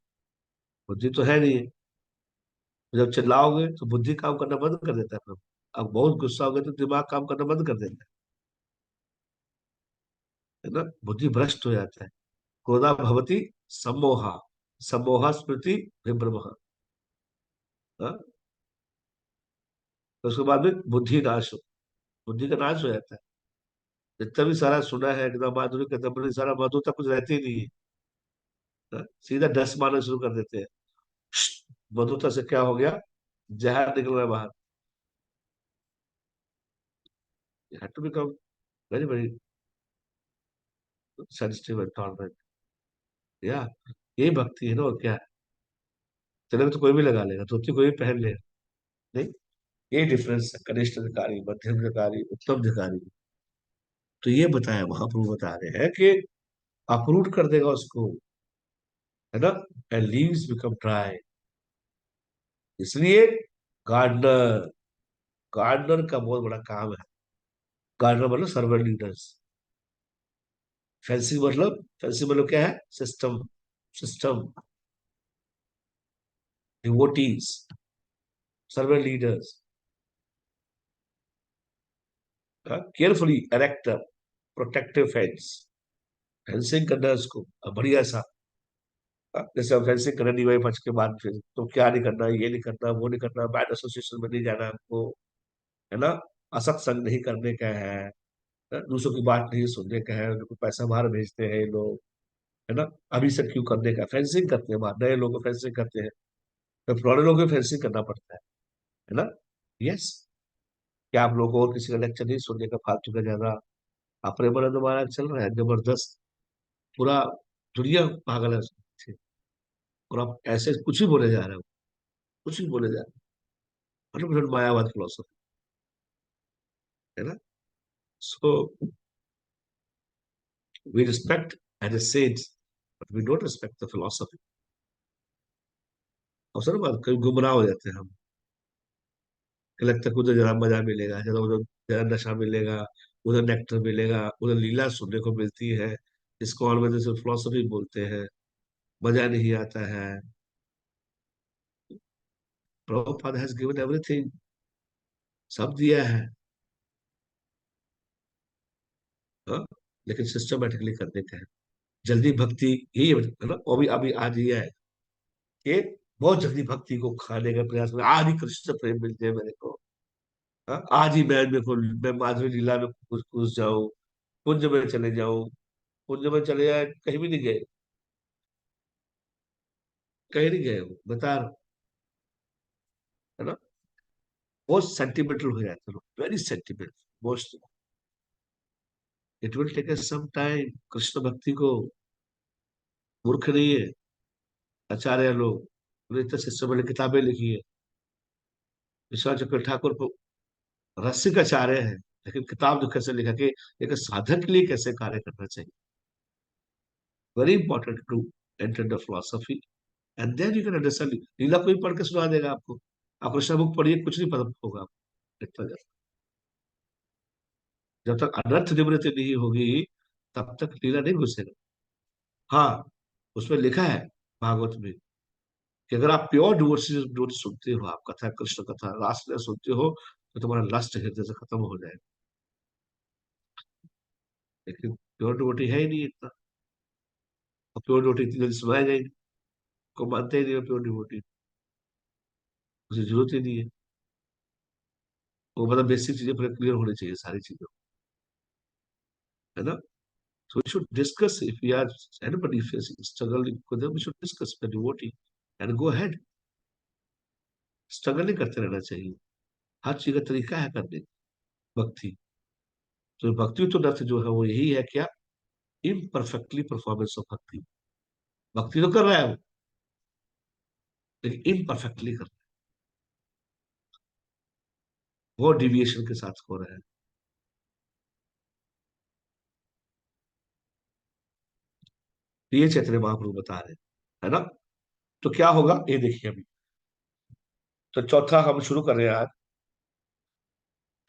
बुद्धि तो है नहीं है। जब चिल्लाओगे तो बुद्धि काम करना बंद कर देता है फिर। अब बहुत गुस्सा हो गया तो दिमाग काम करना बंद कर देता है ना, बुद्धि भ्रष्ट हो जाता है। क्रोधा भवति सम्मोहा, सम्मोहा स्मृति विभ्रमः। हाँ? तो उसके बाद में बुद्धि नाश हो, बुद्धि का नाश हो जाता है। जितना भी सारा सुना है एकदम माधुरी का दम, सारा मधुरता कुछ रहती ही नहीं है। हाँ? सीधा डस मारना शुरू कर देते हैं। मधुरता से क्या हो गया? जहर निकल रहा है बाहर। You have to become very very sensitive and tolerant। या यही भक्ति है ना, और क्या है? तिलक तो कोई भी लगा लेगा, धोती कोई भी पहन लेगा, नहीं। ये डिफरेंस है कनिष्ठ अधिकारी, मध्यम अधिकारी, उत्तम अधिकारी। तो ये बताया, महाप्रभु बता रहे हैं कि अप्रूट कर देगा उसको, है ना, एंड लीव्स बिकम ड्राई। इसलिए गार्डनर, गार्डनर का बहुत बड़ा काम है। गार्डनर मतलब सर्वेंट लीडर्स। फैंसी मतलब क्या है? System, system, devotees, servant leaders, carefully erect protective fence. Fencing करना है उसको, बढ़िया सा। जैसे हम फेंसिंग करना, डी वाई बच के बाद फिर तो क्या नहीं करना, ये नहीं करना, वो नहीं करना, बैड एसोसिएशन में नहीं जाना हमको, है ना। असत संग नहीं करने का है, दूसरों की बात नहीं सुनने का है, उनको पैसा बाहर भेजते हैं ये लोग, है ना। अभी से क्यों करने का, फेंसिंग करते हैं बाहर, नए लोगों को फेंसिंग करते हैं, तो पुराने लोगों को फेंसिंग करना पड़ता है ना। यस। क्या आप लोगों को और किसी का लेक्चर नहीं सुनने का फालतू का ज्यादा? आप प्रेमानंद महाराज चल रहा है जबरदस्त, पूरा दुनिया पागल है उससे। और आप ऐसे कुछ ही बोले जा रहे हो, कुछ ही बोले जा रहे हो, 100% मायावाद फिलोसफी, है ना। So we respect as a saints, we don't respect the philosophy. और सर बात कभी गुमराह हो जाते हैं हम, कि लगता है कि उधर जरा मजा मिलेगा, जरा उधर जरा नशा मिलेगा, उधर नेक्टर मिलेगा, उधर लीला सुनने को मिलती है, इसको और वजह से फिलोसफी बोलते हैं, मजा नहीं आता है। प्रभुपाद हैज गिवन एवरीथिंग, सब दिया है, हाँ? लेकिन सिस्टमेटिकली करने का है। जल्दी भक्ति यही है ना, अभी अभी आज ये है कि बहुत जल्दी भक्ति को खाने का प्रयास में, आज ही कृष्ण प्रेम मिल जाए मेरे को, हाँ? आज ही मैं मेरे को मैं माधुरी लीला में घुस घुस जाऊं, कुंज में चले जाऊं, कुंज में चले जाए, कहीं भी नहीं गए, कहीं नहीं गए हो, बता रहा हूं, है ना? बहुत सेंटिमेंटल हो जाते हैं, very sentimental most. It will take us some time. Krishna भक्ति को मूर्ख नहीं है आचार्य लोग, उन्होंने इतने शिष्यों वाली किताबें लिखी है। विश्वनाथ चक्र ठाकुर को रसिक आचार्य है, लेकिन किताब जो कैसे लिखा कि एक साधक के लिए कैसे कार्य करना चाहिए, very important to enter the philosophy, and then you can understand. लीला कोई पढ़ के सुना देगा आपको, आप कृष्ण बुक पढ़िए, कुछ नहीं पता होगा आपको इतना ज्यादा। जब तक अनर्थ निवृत्ति नहीं होगी तब तक लीला नहीं घुसेगा। हाँ, उसमें लिखा है भागवत में कि अगर आप प्योर डिवोटी सुनते हो, आप कथा कृष्ण कथा रासलीला सुनते हो, तो तुम्हारा लस्ट हृदय से खत्म हो जाएगा। लेकिन प्योर डिवोटी है ही नहीं इतना, और प्योर डिवोटी इतनी जल्दी सुनाया जाएगी, को मानते ही नहीं प्योर डिवोटी, उसे जरूरत ही नहीं है। वो मतलब बेसिक चीजें पूरे क्लियर होनी चाहिए सारी चीजें, है ना? So we should discuss if we are anybody facing struggle with them, we should discuss the devotee and go ahead. Struggle नहीं करते रहना चाहिए, हर चीज का तरीका है करने का। भक्ति तो भक्ति तो अर्थ जो है वो यही है क्या, इम्परफेक्टली परफॉर्मेंस ऑफ भक्ति। भक्ति तो कर रहा है वो, लेकिन इम्परफेक्टली कर रहा है, वो डिविएशन के साथ हो रहा है। तो ये चैतन्य महाप्रभु बता रहे हैं, है ना? तो क्या होगा ये देखिए अभी। तो चौथा हम शुरू कर रहे हैं आज,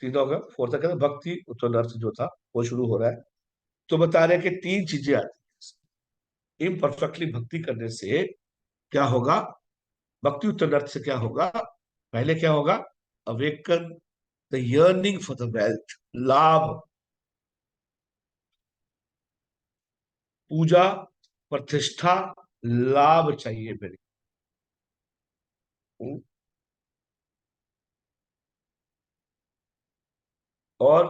तीन होगा, फोर्थ कहते हैं भक्ति उत्तम अर्थ जो था वो शुरू हो रहा है। तो बता रहे हैं कि तीन चीजें आती हैं इम्परफेक्टली भक्ति करने से। क्या होगा? भक्ति उत्तम अर्थ से क्या होगा? पहले क्या होगा? Awaken the yearning for the wealth, लाभ, पूजा, प्रतिष्ठा, लाभ चाहिए मेरे को। और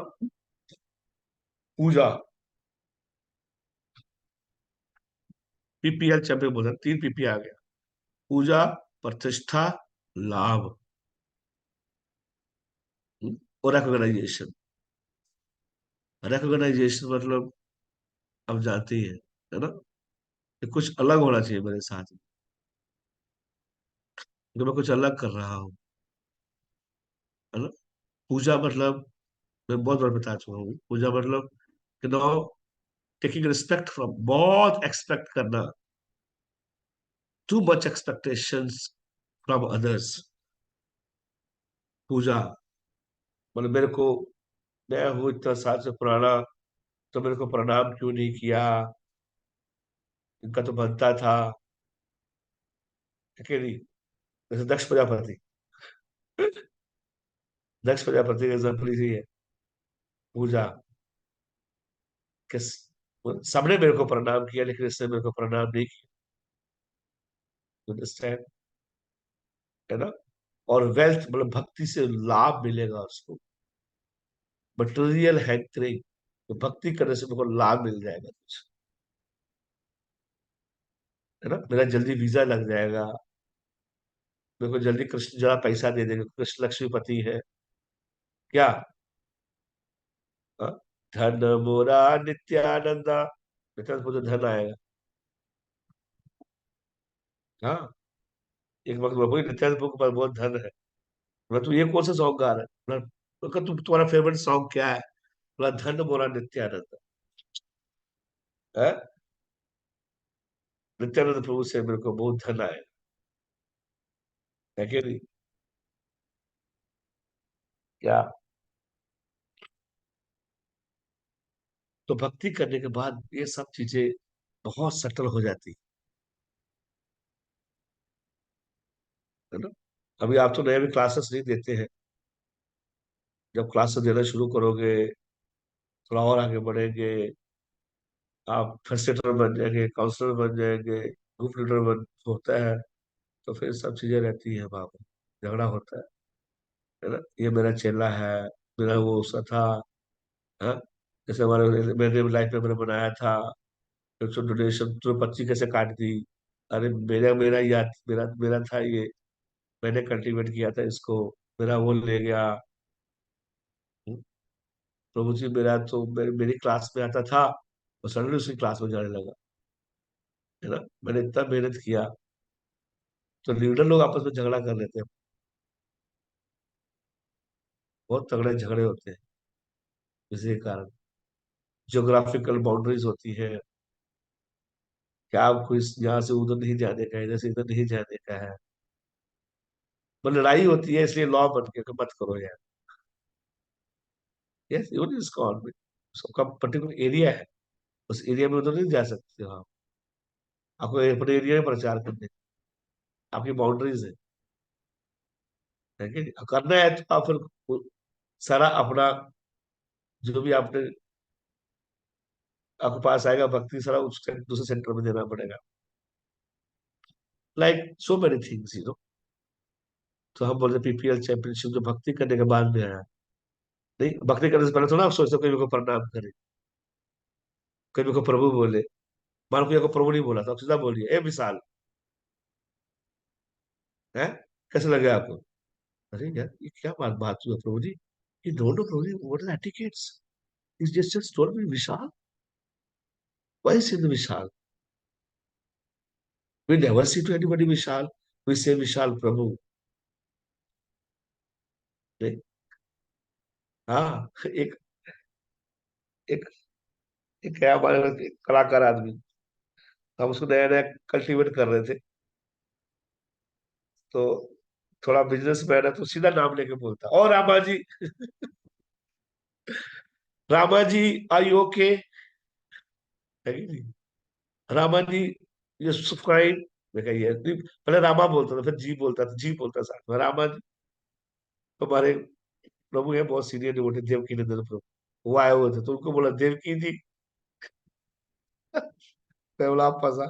पूजा, पीपीएल चैंपियन बोल, तीन पीपी आ गया, पूजा, प्रतिष्ठा, लाभ, और रिकॉग्नाइजेशन। रिकॉग्नाइजेशन मतलब अब जानते ही है ना, कि कुछ अलग होना चाहिए मेरे साथ, कि मैं कुछ अलग कर रहा हूँ, है ना? पूजा मतलब, मैं बहुत बार बता चुका हूँ, पूजा मतलब कि नो टेकिंग रिस्पेक्ट फ्रॉम, बहुत एक्सपेक्ट करना, too much expectations from others. पूजा मतलब मेरे को, मैं हूँ इतना साल से पुराना, तो मेरे को प्रणाम क्यों नहीं किया, इनका तो बनता था, ठीक है नहीं? जैसे दक्ष प्रजापति, दक्ष प्रजापति का एग्जाम्पल इसी है। पूजा किस, सबने मेरे को प्रणाम किया लेकिन इसने मेरे को प्रणाम नहीं किया, अंडरस्टैंड, है ना? और वेल्थ मतलब भक्ति से लाभ मिलेगा उसको, मटेरियल हैंकरिंग, तो भक्ति करने से मेरे को लाभ मिल जाएगा कुछ, है ना? मेरा जल्दी वीजा लग जाएगा, मेरे को जल्दी कृष्ण जरा पैसा दे देंगे, कृष्ण लक्ष्मीपति है क्या, हाँ? धन मोरा नित्यानंदा, बेटा मुझे धन आएगा, हाँ? एक वक्त बाबू नित्यानंद प्रभु के पास बहुत धन है। बोला तू ये कौन सा सॉन्ग गा रहा है? बोला तू, तुम्हारा फेवरेट सॉन्ग क्या है? बोला धन मोरा नित्यानंद है। नित्यानंद प्रभु से मेरे को बहुत धन आया, है कि नहीं? क्या? तो भक्ति करने के बाद ये सब चीजें बहुत सटल हो जाती है ना। अभी आप तो नए भी क्लासेस नहीं देते हैं, जब क्लासेस देना शुरू करोगे, थोड़ा और आगे बढ़ेंगे, आप फैसिलिटेटर बन जाएंगे, काउंसलर बन जाएंगे, ग्रुप लीडर बन होता है, तो फिर सब चीजें रहती है वहां पर, झगड़ा होता है ना। ये मेरा चेला है, मेरा वो उसका था, हाँ। जैसे हमारे मैंने लाइफ में मैंने बनाया था, 100 डोनेशन तो पर्ची कैसे काट दी। अरे मेरा मेरा याद, मेरा मेरा था ये, मैंने कल्टीवेट किया था इसको, मेरा वो ले गया। हम्म, प्रभु जी मेरा तो मेरी क्लास में आता था और सडनली उसकी क्लास में जाने लगा, है ना। मैंने इतना मेहनत किया, तो लीडर लोग आपस में झगड़ा कर लेते हैं, बहुत तगड़े झगड़े होते हैं इसी के कारण। जियोग्राफिकल बाउंड्रीज होती है, क्या आपको इस यहाँ से उधर नहीं जाने का है, इधर से इधर नहीं जाने का है, मतलब लड़ाई होती है, इसलिए लॉ बन के कि मत करो यार। यस, इवन इज गवर्नमेंट, सबका पर्टिकुलर एरिया है, उस एरिया में उधर नहीं जा सकते हो आप, आपको अपने एरिया में प्रचार करने, आपकी बाउंड्रीज है कि नहीं? करना है तो आप फिर सारा अपना जो भी आपने आपके पास आएगा भक्ति, सारा उस दूसरे सेंटर में देना पड़ेगा, like so many things you know. तो हम बोलते पीपीएल चैंपियनशिप जो भक्ति करने के बाद में आया, नहीं भक्ति करने से पहले थोड़ा आप सोचते हो कोई मेरे को प्रणाम करे, कोई मेरे को प्रभु बोले। मान को प्रभु नहीं बोला तो आप सीधा बोलिए ए विशाल, है, कैसे लगे आपको? अरे यार ये क्या बात बात हुआ प्रभु जी, ये don't know Prabhu ji what is etiquettes, is just told me Vishal, why is in Vishal, we never see to anybody Vishal, we say Vishal प्रभु। नहीं, हाँ, एक एक एक है हमारे एक कलाकार आदमी, हम उसको नया नया कल्टीवेट कर रहे थे, तो थोड़ा बिजनेस मैन है तो सीधा नाम लेके बोलता और रामा जी, रामा जी आर यू ओके, है कि नहीं? रामा जी ये सब्सक्राइब, मैं कही है नहीं, पहले रामा बोलता था फिर जी बोलता था, जी बोलता साथ में रामा जी। हमारे प्रभु है बहुत सीनियर डिवोटी देवकी नंदन प्रभु, वो आए हुए थे तो उनको बोला देवकी जी, मैं बोला आप फंसा।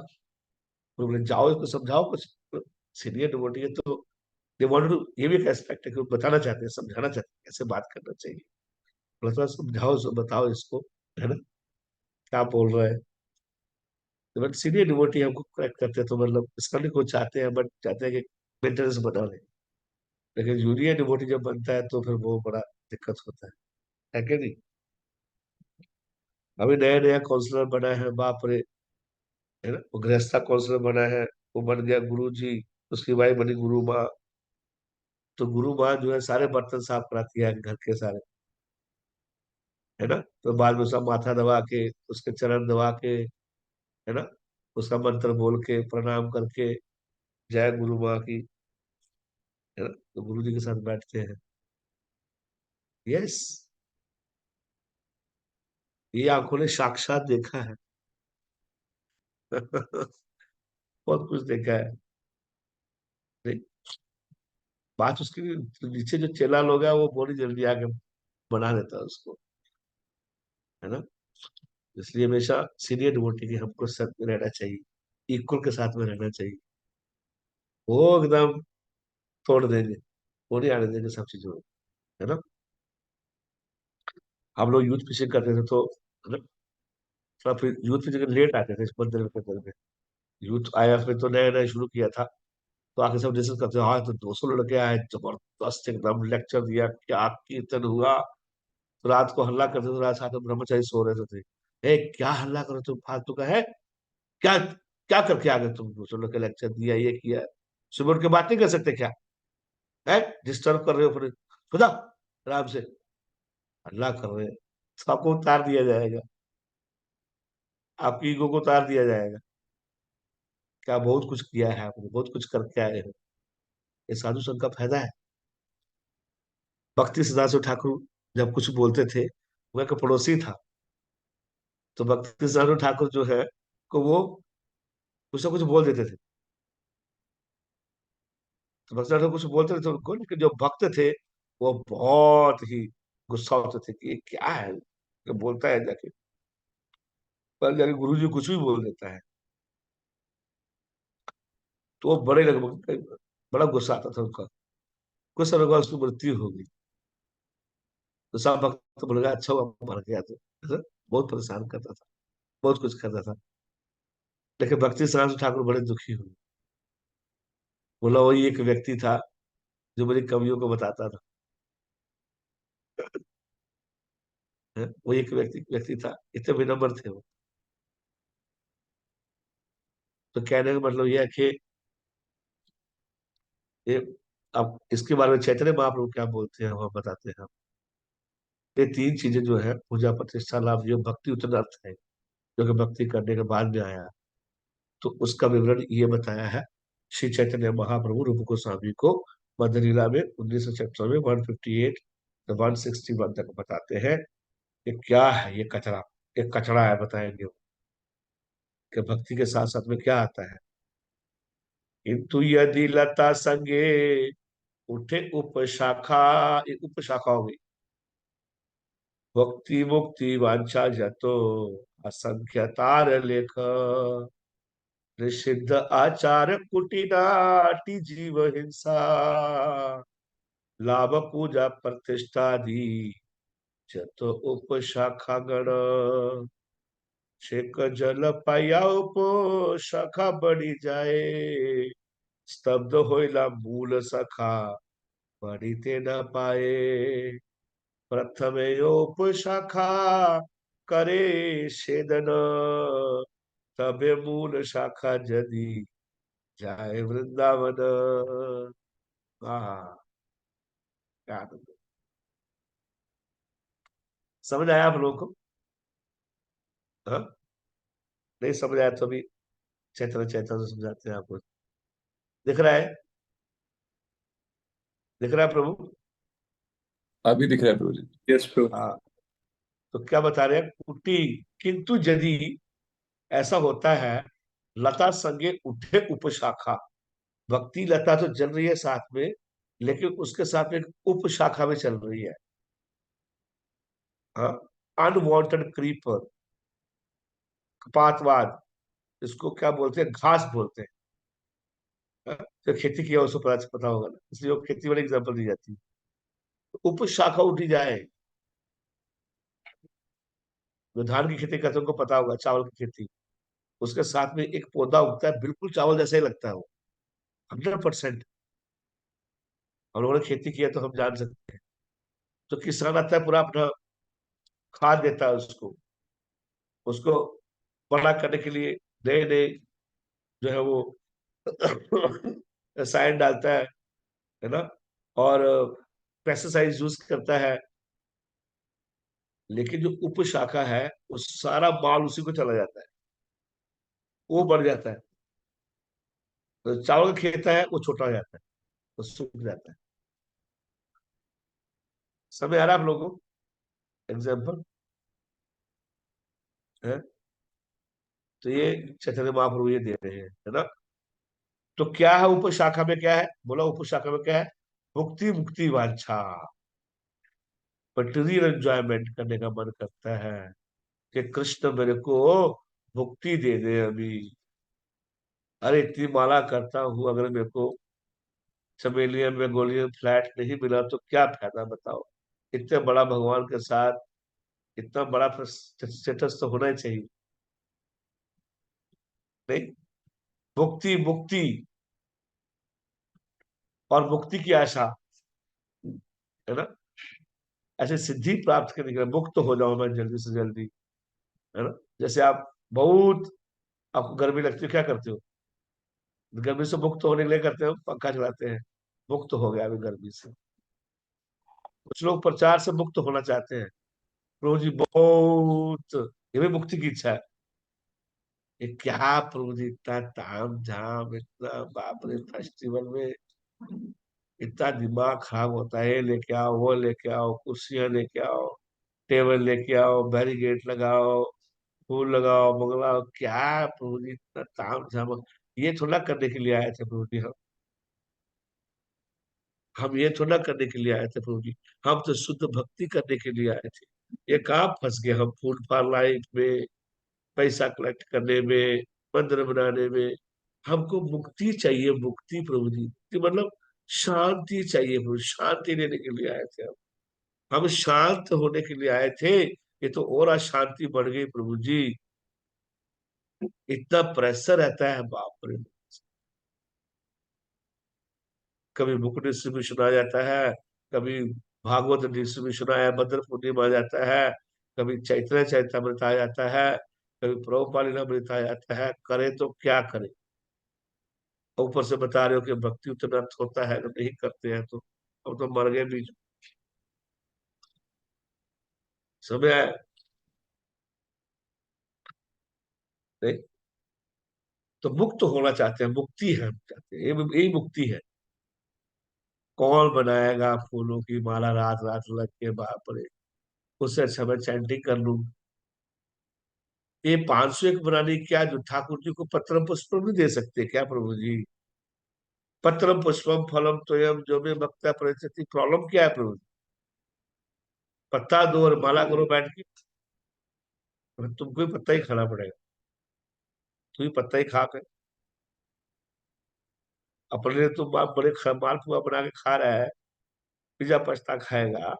तो बोले जाओ इसको समझाओ कुछ, सीनियर डिवोटी है तो दे वांट टू, ये भी एक एस्पेक्ट है कि वो बताना चाहते हैं, समझाना चाहते हैं कैसे बात करना चाहिए, बोला थोड़ा समझाओ बताओ इसको, है ना, क्या बोल रहा है। तो बट सीनियर डिवोटी हमको करेक्ट करते हैं, तो मतलब इसका नहीं कुछ चाहते हैं, बट चाहते हैं कि मेंटेनेंस बना रहे। लेकिन जूनियर डिवोटी जब बनता है तो फिर वो बड़ा दिक्कत होता है कि नहीं? अभी नया नया काउंसलर बना है, बाप रे, है ना, वो गृहस्था काउंसलर बना है, वो बन गया गुरु जी, उसकी वाइफ बनी गुरु माँ। तो गुरु माँ जो है सारे बर्तन साफ कराती है घर के सारे, है ना, तो बाद में उसका माथा दबा के, उसके चरण दबा के, है ना, उसका मंत्र बोल के प्रणाम करके, जय गुरु माँ की, है ना, तो गुरु जी के साथ बैठते हैं। यस, ये आंखों ने साक्षात देखा है। बहुत कुछ देखा है। नहीं, बात उसकी नीचे जो चेला लोग है वो बहुत जल्दी आके बना देता है उसको, है ना। इसलिए हमेशा सीनियर डिवोटी के हमको साथ में रहना चाहिए, इक्वल के साथ में रहना चाहिए, वो एकदम तोड़ देंगे, वो नहीं आने देंगे सब चीजों में, है ना। हम लोग यूथ फिशिंग करते थे तो, है ना, थोड़ा फिर यूथ फिशिंग लेट आते थे इस मंदिर के अंदर में, यूथ आया फिर तो नया नया शुरू किया था, तो आके सब डिस्कस करते हाँ तो 200 लड़के आए, जबरदस्त एकदम लेक्चर दिया, क्या कीर्तन हुआ। तो रात को हल्ला करते थे, रात साथ में ब्रह्मचारी सो रहे थे, ए क्या हल्ला करो तुम फालतू का है, क्या क्या करके आ गए तुम, 200 लड़के लेक्चर दिया ये किया, सुबह उठ के बात नहीं कर सकते क्या, है डिस्टर्ब कर रहे हो फिर, खुदा आराम से हल्ला कर रहे हैं। तो आपको उतार दिया जाएगा, आपकी ईगो को उतार दिया जाएगा, क्या बहुत कुछ किया है आपने, बहुत कुछ करके आए हो। ये साधु संघ का फायदा है। भक्ति सिद्धार्थ ठाकुर जब कुछ बोलते थे, वो एक पड़ोसी था, तो भक्ति सिद्धार्थ ठाकुर जो है को वो कुछ ना कुछ बोल देते थे। तो भक्ति सिद्धार्थ ठाकुर कुछ बोलते थे तो उनको, लेकिन जो भक्त थे वो बहुत ही गुस्सा होते थे कि ये क्या है, ये बोलता है जाके, पर जाके गुरु जी कुछ भी बोल देता है। तो वो बड़े लगभग बड़ा गुस्सा आता था उनका। कुछ समय बाद उसकी मृत्यु हो गई। तो सब भक्त बोल गया अच्छा हुआ मर गया तो, ऐसा बहुत परेशान करता था, बहुत कुछ करता था। लेकिन भक्ति सिद्धांत ठाकुर बड़े दुखी हुए। बोला वही एक व्यक्ति था जो मेरी कमियों को बताता था। वो एक व्यक्ति व्यक्ति था, इतने विनम्र थे वो। तो कहने का मतलब यह है कि ये, अब इसके बारे में चैतन्य महाप्रभु क्या बोलते हैं वह बताते हैं। ये तीन चीजें जो है, पूजा प्रतिष्ठा लाभ जो भक्ति उतना अर्थ है, जो कि भक्ति करने के बाद में आया, तो उसका विवरण ये बताया है श्री चैतन्य महाप्रभु रूप गोस्वामी को मध्य लीला में 19 चैप्टर में 158 से 161 तक बताते हैं कि क्या है ये कचरा। एक कचरा है बताएंगे वो, कि भक्ति के साथ साथ में क्या आता है। किंतु यदि लता संगे उठे उपशाखा, ये उपशाखा हो गई, भक्ति मुक्ति वांछा जतो असंख्य तार लेख, निषिद्ध आचार कुटिनाटी जीव हिंसा, लाभ पूजा प्रतिष्ठा दी जतो उपशाखा गण, शेक जल पाया उप शाखा बढ़ी जाए, स्तब्ध होइला मूल सखा बढ़ीते न पाए, प्रथमे उपशाखा करे छेदन, तबे मूल शाखा जदी जाए वृंदावन। हाँ, क्या आनंद है। समझ आया आप लोगों को? हाँ? नहीं समझ आया तो अभी चैतन्य चैतन्य समझाते हैं आपको। दिख रहा है? दिख रहा है प्रभु? अभी दिख रहा है प्रभु जी। Yes, bro. हाँ। तो क्या बता रहे हैं, कुटी, किंतु यदि ऐसा होता है, लता संगे उठे उपशाखा, भक्ति लता तो चल रही है साथ में, लेकिन उसके साथ में एक उपशाखा में चल रही है। हाँ, अनवांटेड क्रीपर, कपातवाद, इसको क्या बोलते हैं, घास बोलते हैं। हाँ, जो खेती किया उसको पता पता होगा ना, इसलिए वो खेती वाली एग्जाम्पल दी जाती है। तो उपशाखा उठी जाए, जो धान की खेती करते हैं उनको पता होगा, चावल की खेती, उसके साथ में एक पौधा उगता है, बिल्कुल चावल जैसा ही लगता है वो, 100%। हम लोगों ने खेती किया तो हम जान सकते हैं। तो किसान आता है, पूरा अपना खाद देता है उसको, उसको बड़ा करने के लिए नए नए जो है वो रसायन डालता है ना, और पेस्टिसाइड यूज करता है। लेकिन जो उप शाखा है, वो सारा माल उसी को चला जाता है, वो बढ़ जाता है। तो चावल का खेत है वो छोटा हो जाता है, वो सूख जाता है। समझ आ रहा है आप लोगों को? एग्जाम्पल है। तो ये चैतन्य महाप्रभु ये दे रहे हैं, है ना। तो क्या है उप शाखा में, क्या है बोला, उप शाखा में क्या है, मुक्ति मुक्ति वांछा, मटेरियल एंजॉयमेंट करने का मन करता है कि कृष्ण मेरे को मुक्ति दे दे अभी। अरे इतनी माला करता हूँ, अगर मेरे को चमेलियन बेंगोलियन फ्लैट नहीं मिला तो क्या फायदा बताओ। इतने बड़ा भगवान के साथ इतना बड़ा स्टेटस तो होना ही चाहिए। नहीं, मुक्ति मुक्ति और मुक्ति की आशा, है ना, ऐसे सिद्धि प्राप्त करने के लिए मुक्त हो जाऊं मैं जल्दी से जल्दी, है ना। जैसे आप बहुत, आपको गर्मी लगती है, क्या करते हो, गर्मी से मुक्त होने के लिए करते हो, पंखा चलाते हैं, मुक्त हो गया अभी गर्मी से। कुछ लोग प्रचार से मुक्त होना चाहते हैं, प्रभु जी बहुत, ये भी मुक्ति की इच्छा है। ये क्या प्रभु जी, इतना ताम झाम, इतना बाप रे, फेस्टिवल में इतना दिमाग खराब होता है। ये लेके आओ, वो लेके आओ, कुर्सियां लेके आओ, टेबल लेके आओ, बैरिकेड लगाओ, फूल लगाओ, मंगलाओ, क्या प्रभु जी इतना ताम झाम। ये थोड़ा करने के लिए आए थे प्रभु जी। हम ये थोड़ा करने के लिए आए थे प्रभु जी। हम तो शुद्ध भक्ति करने के लिए आए थे। ये कहाँ फंस गए हम, फूल फाल लाइफ में, पैसा कलेक्ट करने में, मंदिर बनाने में। हमको मुक्ति चाहिए, मुक्ति प्रभु जी, कि मतलब शांति चाहिए प्रभु, शांति लेने के लिए आए थे हम शांत होने के लिए आए थे। ये तो और अशांति बढ़ गई प्रभु जी। इतना प्रेशर रहता है बाप रे। कभी बुक डिस्ट्रीब्यूशन आ जाता है, कभी भागवत डिस्ट्रीब्यूशन आया, भद्र पूर्णिमा आ जाता है, कभी चैत्र चैतामृत आ जाता है, कभी प्रभुपालिन अमृत आ जाता है। करे तो क्या करे। ऊपर से बता रहे हो कि भक्ति उतना होता है, अगर नहीं करते हैं तो हम तो मर गए बीच समय आया। नहीं तो मुक्त होना चाहते हैं, मुक्ति है हम चाहते हैं, यही मुक्ति है। कौन बनाएगा फूलों की माला रात रात लग के बाप रे। उससे अच्छा मैं चैंटिंग कर लूं। ये 501 बनाने की क्या, जो ठाकुर जी को पत्रम पुष्पम भी दे सकते क्या प्रभु जी। पत्रम पुष्पम फलम तोयम जो में बक्ता परिचिति, प्रॉब्लम क्या है प्रभु जी। पत्ता दो और माला करो बैठ के। तुमको ही पत्ता ही खाना पड़ेगा। तू ही पत्ता ही खा के अपने लिए तुम आप बड़े मालपुआ बना के खा रहा है, पिज्जा पास्ता खाएगा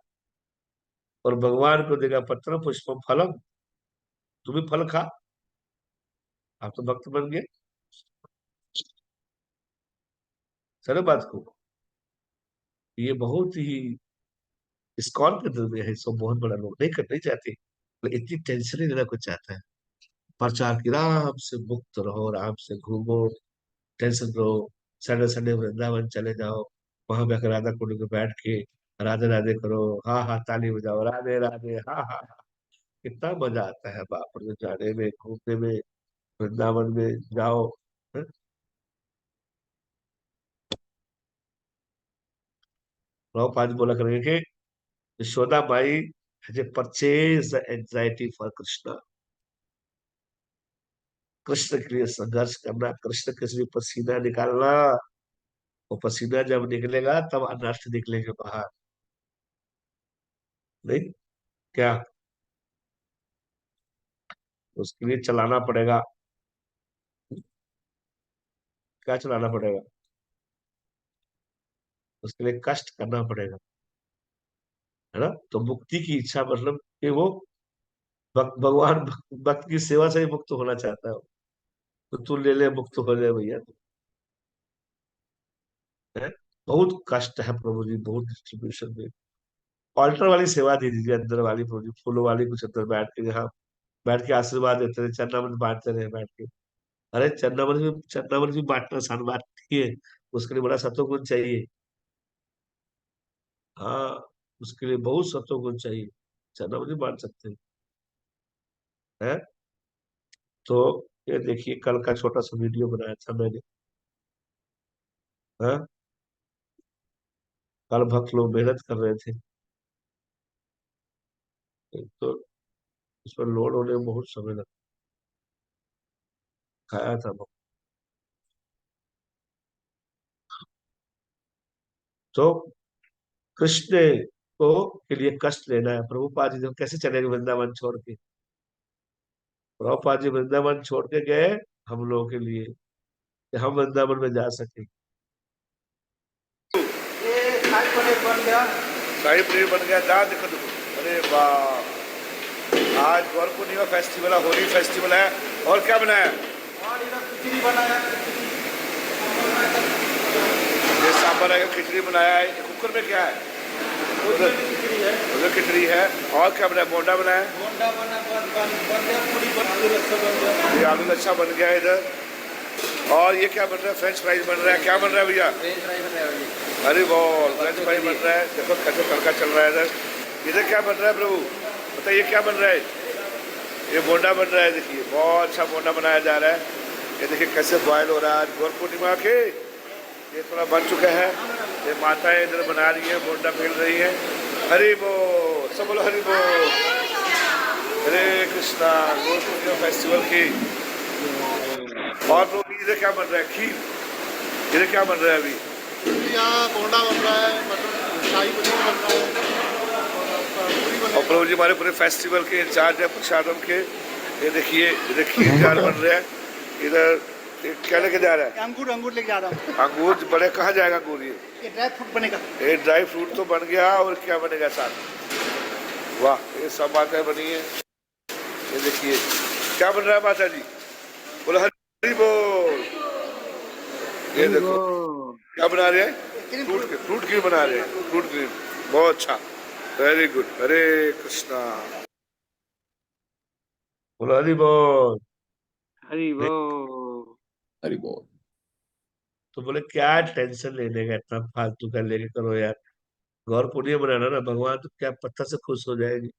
और भगवान को देगा पत्रम पुष्पम फलम। तू भी फल खा। आप तो भक्त बन गए। सर बात को, ये बहुत ही इस्कॉन के दिल में है, सब बहुत बड़ा लोग नहीं करना ही चाहते, लेकिन इतनी टेंशन ही लेना कुछ चाहता है। प्रचार की आराम से मुक्त रहो, आराम से घूमो, टेंशन रहो। संडे संडे वृंदावन चले जाओ, वहां पे राधा कुंड में बैठ के राधे राधे करो, हाँ हाँ ताली बजाओ, राधे राधे, हाँ हाँ हाँ। कितना मजा आता है बाप रे, जाने में, घूमने में, वृंदावन में जाओ। हाँ? प्रभुपाद जी बोला करेंगे कि यशोदा माई has a purchase anxiety for Krishna. Krishna के लिए संघर्ष करना, कृष्ण के लिए पसीना निकालना। वो पसीना जब निकलेगा तब अनर्थ निकलेंगे बाहर। नहीं क्या, उसके लिए चलाना पड़ेगा। क्या चलाना पड़ेगा, उसके लिए कष्ट करना पड़ेगा, है ना। तो मुक्ति की इच्छा मतलब कि वो भगवान भक्त की सेवा से ही मुक्त होना चाहता है। तो तू ले ले, मुक्त हो ले भैया। है बहुत कष्ट है प्रभु जी, बहुत डिस्ट्रीब्यूशन में। ऑल्टर वाली सेवा दे दीजिए, अंदर वाली प्रभु जी, फूलों वाली कुछ अंदर बैठ के, यहाँ बैठ के आशीर्वाद देते रहे, चरणामृत बांटते रहे बैठ के। अरे चरणामृत भी बांटना आसान बात नहीं है। उसके लिए बड़ा सतोगुण चाहिए। हाँ, उसके लिए बहुत सतोगुण चाहिए। चरणामृत भी बांट सकते हैं, है। तो ये देखिए, कल का छोटा सा वीडियो बनाया था मैंने। हाँ, कल भक्त लोग मेहनत कर रहे थे, तो उस पर लोड होने में बहुत समय लगा। खाया था वो। तो कृष्ण को के लिए कष्ट लेना है। प्रभुपाद जी तो कैसे चलेंगे वृंदावन छोड़ के। प्रभुपाद जी वृंदावन छोड़ के गए हम लोगों के लिए, कि हम वृंदावन में जा सके। ये शाही पनीर बन गया। शाही पनीर बन गया, दाल देखो देखो। अरे वाह, आज गौर पूर्णिमा फेस्टिवल है, होली फेस्टिवल है। और क्या बनाया? और इधर खिचड़ी बनाया। ये सांभर है, खिचड़ी बनाया है। कुकर में क्या है? उधर भी खिचड़ी है। उधर खिचड़ी है। और क्या बनाया? बोंडा बनाया। बोंडा बना बन गया, पूरी बन आलू लच्छा बन गया। ये आलू लच्छा बन गया इधर। और ये क्या बन रहा है? फ्रेंच फ्राइज बन रहा है। क्या बन रहा है भैया? फ्रेंच फ्राई बन रहा है। अरे बॉल फ्रेंच फ्राई बन रहा है। देखो कैसे तड़का चल रहा है इधर। इधर क्या बन रहा है प्रभु? बताइए क्या बन रहा है? ये बोंडा बन रहा है, देखिए बहुत अच्छा बोंडा बनाया जा रहा है। ये देखिए कैसे बॉयल हो रहा है। आज गौर पूर्णिमा के ये थोड़ा बन चुका है। ये माताएं इधर बना रही हैं, बोंडा बेल रही हैं। हरि बोल, सब बोलो हरि बोल। हरे कृष्णा। गौर पूर्णिमा फेस्टिवल की और लोग इधर क्या बन रहा है, खीर। इधर क्या बन रहा है अभी? यहाँ बोंडा बन रहा है, मटर शाही पनीर बन रहा है और पूरी बन और प्रभु जी हमारे पूरे फेस्टिवल के इंचार्ज है प्रसादम के। ये देखिए इधर खीर जार बन रहा है। इधर ये क्या लेके जा रहा है? अंगूर अंगूर लेके जा रहा हूँ। अंगूर बड़े कहाँ जाएगा अंगूर? ये ड्राई फ्रूट बनेगा। ये ड्राई फ्रूट तो बन गया, और क्या बनेगा साथ? वाह, ये सब बातें बनी है। ये देखिए क्या बन रहा है माता जी, बोलो हरि बोल। ये देखो क्या बना रहे हैं, फ्रूट क्रीम बना रहे हैं, फ्रूट क्रीम। बहुत अच्छा, वेरी गुड। हरे कृष्णा। बोलो हरि बोल। हरि बोल। हरि बोल। तो बोले क्या टेंशन लेने का, इतना फालतू का लेके करो यार। गौर पूर्णिमा बनाना ना, भगवान तो क्या पत्थर से खुश हो जाएंगे।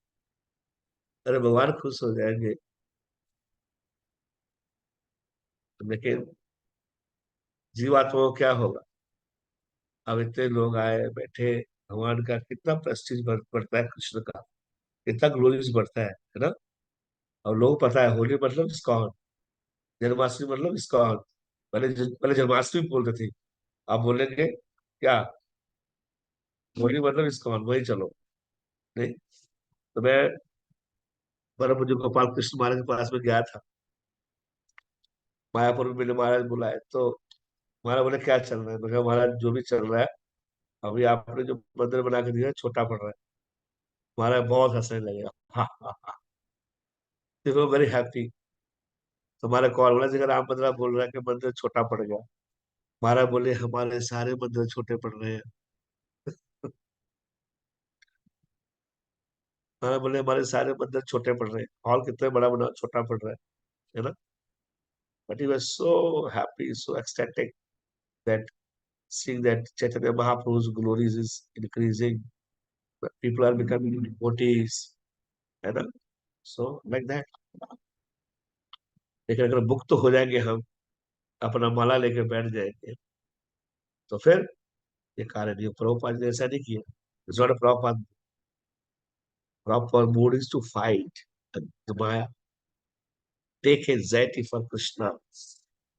अरे भगवान खुश हो जाएंगे। लेकिन जीवात्माओं को क्या होगा? अब इतने लोग आए बैठे, भगवान का कितना प्रेस्टीज बढ़ता है, कृष्ण का कितना ग्लोरीज बढ़ता है ना। और लोग पता है होली मतलब इस्कॉन, जन्माष्टमी मतलब इस्कॉन। पहले जन्माष्टमी बोलते थे, आप बोलेंगे क्या, होली मतलब इस्कॉन, वही चलो। नहीं तो मैं परम पूज्य गोपाल कृष्ण महाराज के पास में गया था, मायापुर में। मैंने महाराज बुलाए तो महाराज बोले क्या चल रहा है? मैं कहा महाराज जो भी चल रहा है, अभी आपने जो मंदिर बना के दिया है, छोटा पड़ रहा है। महाराज बहुत हंसने लगे, हाँ हाँ हाँ, देखो वेरी हैप्पी। तुम्हारे कॉल बोला जी राम मंदिर बोल रहा है कि मंदिर छोटा पड़ गया। महाराज बोले हमारे सारे मंदिर छोटे पड़ रहे हैं। महाराज बोले हमारे सारे मंदिर छोटे पड़ रहे हैं, हॉल कितने बड़ा बना छोटा पड़ रहा है ना। But he was so happy, so ecstatic that seeing that Chaitanya Mahaprabhu's glories is increasing, people are becoming devotees, है ना। So like that। लेकिन अगर मुक्त हो जाएंगे हम, अपना माला लेके बैठ जाएंगे, तो फिर ये कार्य नहीं। प्रभुपाद ने ऐसा नहीं किया। It's not a Prabhupada। Proper mood is to fight the Maya, take anxiety for Krishna।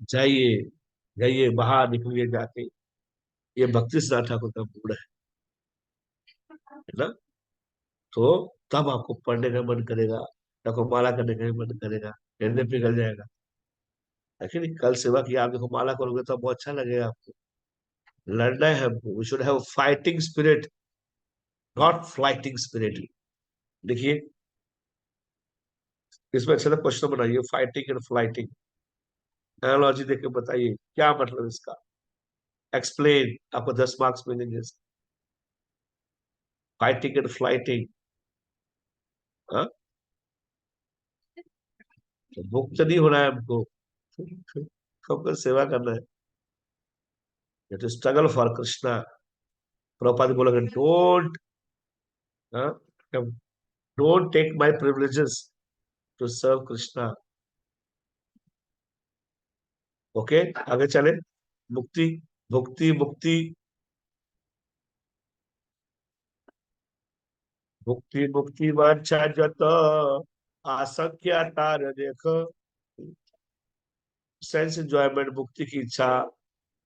जाइए जाइए बाहर निकलिए जाके, ये भक्ति सिद्धार्थ ठाकुर का मूड है ना। तो तब आपको पढ़ने का मन करेगा, आपको माला करने का भी मन करेगा, हृदय पिघल जाएगा। लेकिन कल सेवा की आप देखो, माला करोगे तो बहुत अच्छा लगेगा आपको। लड़ना है हमको, we should have fighting spirit, not flighting spirit. देखिए इसमें अच्छा सा क्वेश्चन बनाइए, फाइटिंग एंड फ्लाइटिंग, एनालॉजी देके बताइए क्या मतलब इसका, एक्सप्लेन, आपको 10 मार्क्स मिलेंगे। फाइटिंग एंड फ्लाइटिंग, हाँ, तो मुक्त नहीं होना है हमको, हमको सेवा करना है, to struggle for Krishna. Prabhupada बोलोगे don't, don't take my privileges to serve Krishna. Okay, आगे चले। मुक्ति, भुक्ति, मुक्ति, मुक्ति, मुक्ति वांछा जत आसक्ति तार देख। सेंस एंजॉयमेंट, मुक्ति की इच्छा,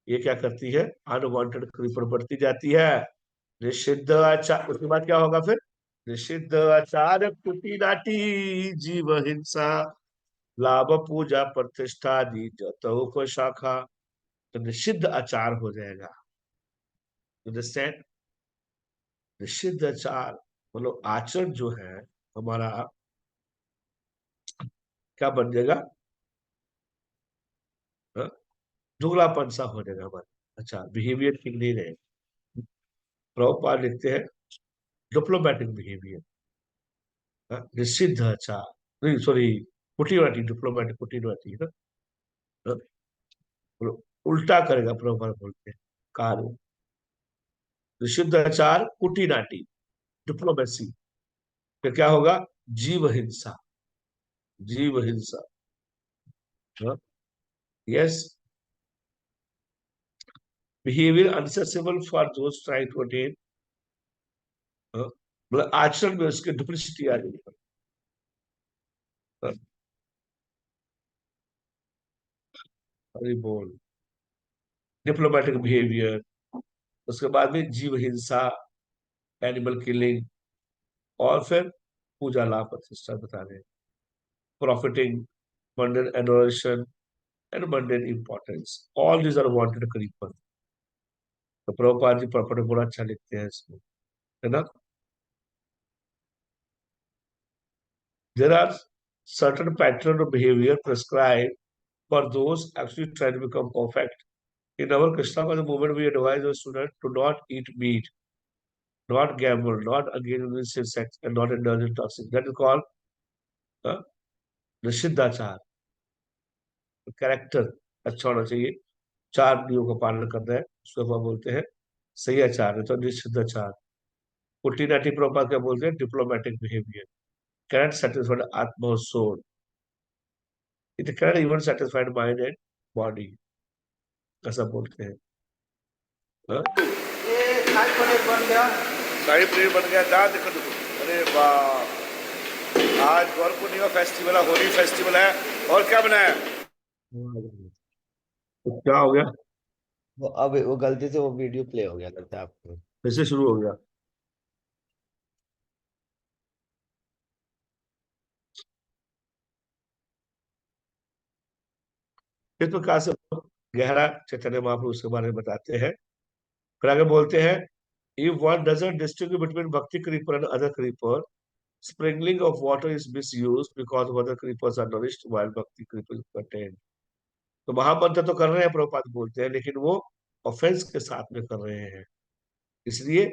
ये क्या करती है, अनवांटेड कृपण बढ़ती जाती है। निषिद्ध आचार, उसके बाद क्या होगा फिर, निषिद्ध आचार कुटी नाटी जीव हिंसा लाभ पूजा प्रतिष्ठा दी जत शाखा। तो निषिद्ध आचार हो जाएगा। अंडरस्टैंड, निषिद्ध आचार मतलब आचरण जो है हमारा क्या बन जाएगा, दुगलापन सा हो जाएगा हमारा। अच्छा, बिहेवियर ठीक नहीं रहे। प्रभुपाद लिखते हैं डिप्लोमेटिक बिहेवियर, निषिद्ध आचार, नहीं सॉरी, कुटीवाटी, डिप्लोमेटिक कुटीवाटी है ना। उल्टा करेगा प्रभुपाद बोलते हैं कार्य। निषिद्ध आचार कुटी नाटी, डिप्लोमेसी, फिर क्या होगा, जीव हिंसा, जीव हिंसा। Yes, behaviour unsuitable for those try to attain, मतलब आचरण में उसके डुप्लिसिटी आ गई। बोल डिप्लोमेटिक बिहेवियर, उसके बाद में जीव हिंसा, एनिमल किलिंग, और फिर पूजा लाभ प्रतिष्ठा बता रहे हैं, profiting, mundane adoration and mundane importance, all these are wanted creeper। तो प्रभुपाद जी प्रॉपर्टी बड़ा अच्छा लिखते हैं इसमें, है ना। There are certain pattern of behavior prescribed for those actually trying to become perfect. In our Krishna Conscious movement, we advise our students to not eat meat, not gamble, not engage in illicit sex, and not indulge in toxic. That is called uh, निषिद्धाचार। Character अच्छा होना चाहिए, चार नियमों का पालन करना है, उसको हम बोलते हैं सही आचार है, तो निषिद्धाचार। पुट्टी नाटी प्रभुपाद क्या बोलते हैं, डिप्लोमेटिक बिहेवियर, कैनट सेटिस्फाइड आत्मा और soul, it cannot even satisfied mind and body, ऐसा बोलते हैं। हाँ? ये शाही पनीर बन गया। शाही पनीर बन गया, दाल देखो देखो, अरे वाह, आज गौर पूर्णिमा फेस्टिवल है, होली फेस्टिवल है, और क्या बनाया? तो क्या हो गया, वो गलती से वो वीडियो प्ले हो गया लगता है आपको। फिर से शुरू हो गया। इस प्रकार से गहरा चैतन्य महाप्रभु उसके बारे में बताते हैं। फिर आगे बोलते हैं, if one doesn't distinguish between bhakti creeper and other creeper, sprinkling of water is misused because other creepers are nourished while bhakti creeper is contained। तो महामंत्र तो कर रहे हैं प्रभुपाद बोलते हैं, लेकिन वो ऑफेंस के साथ में कर रहे हैं, इसलिए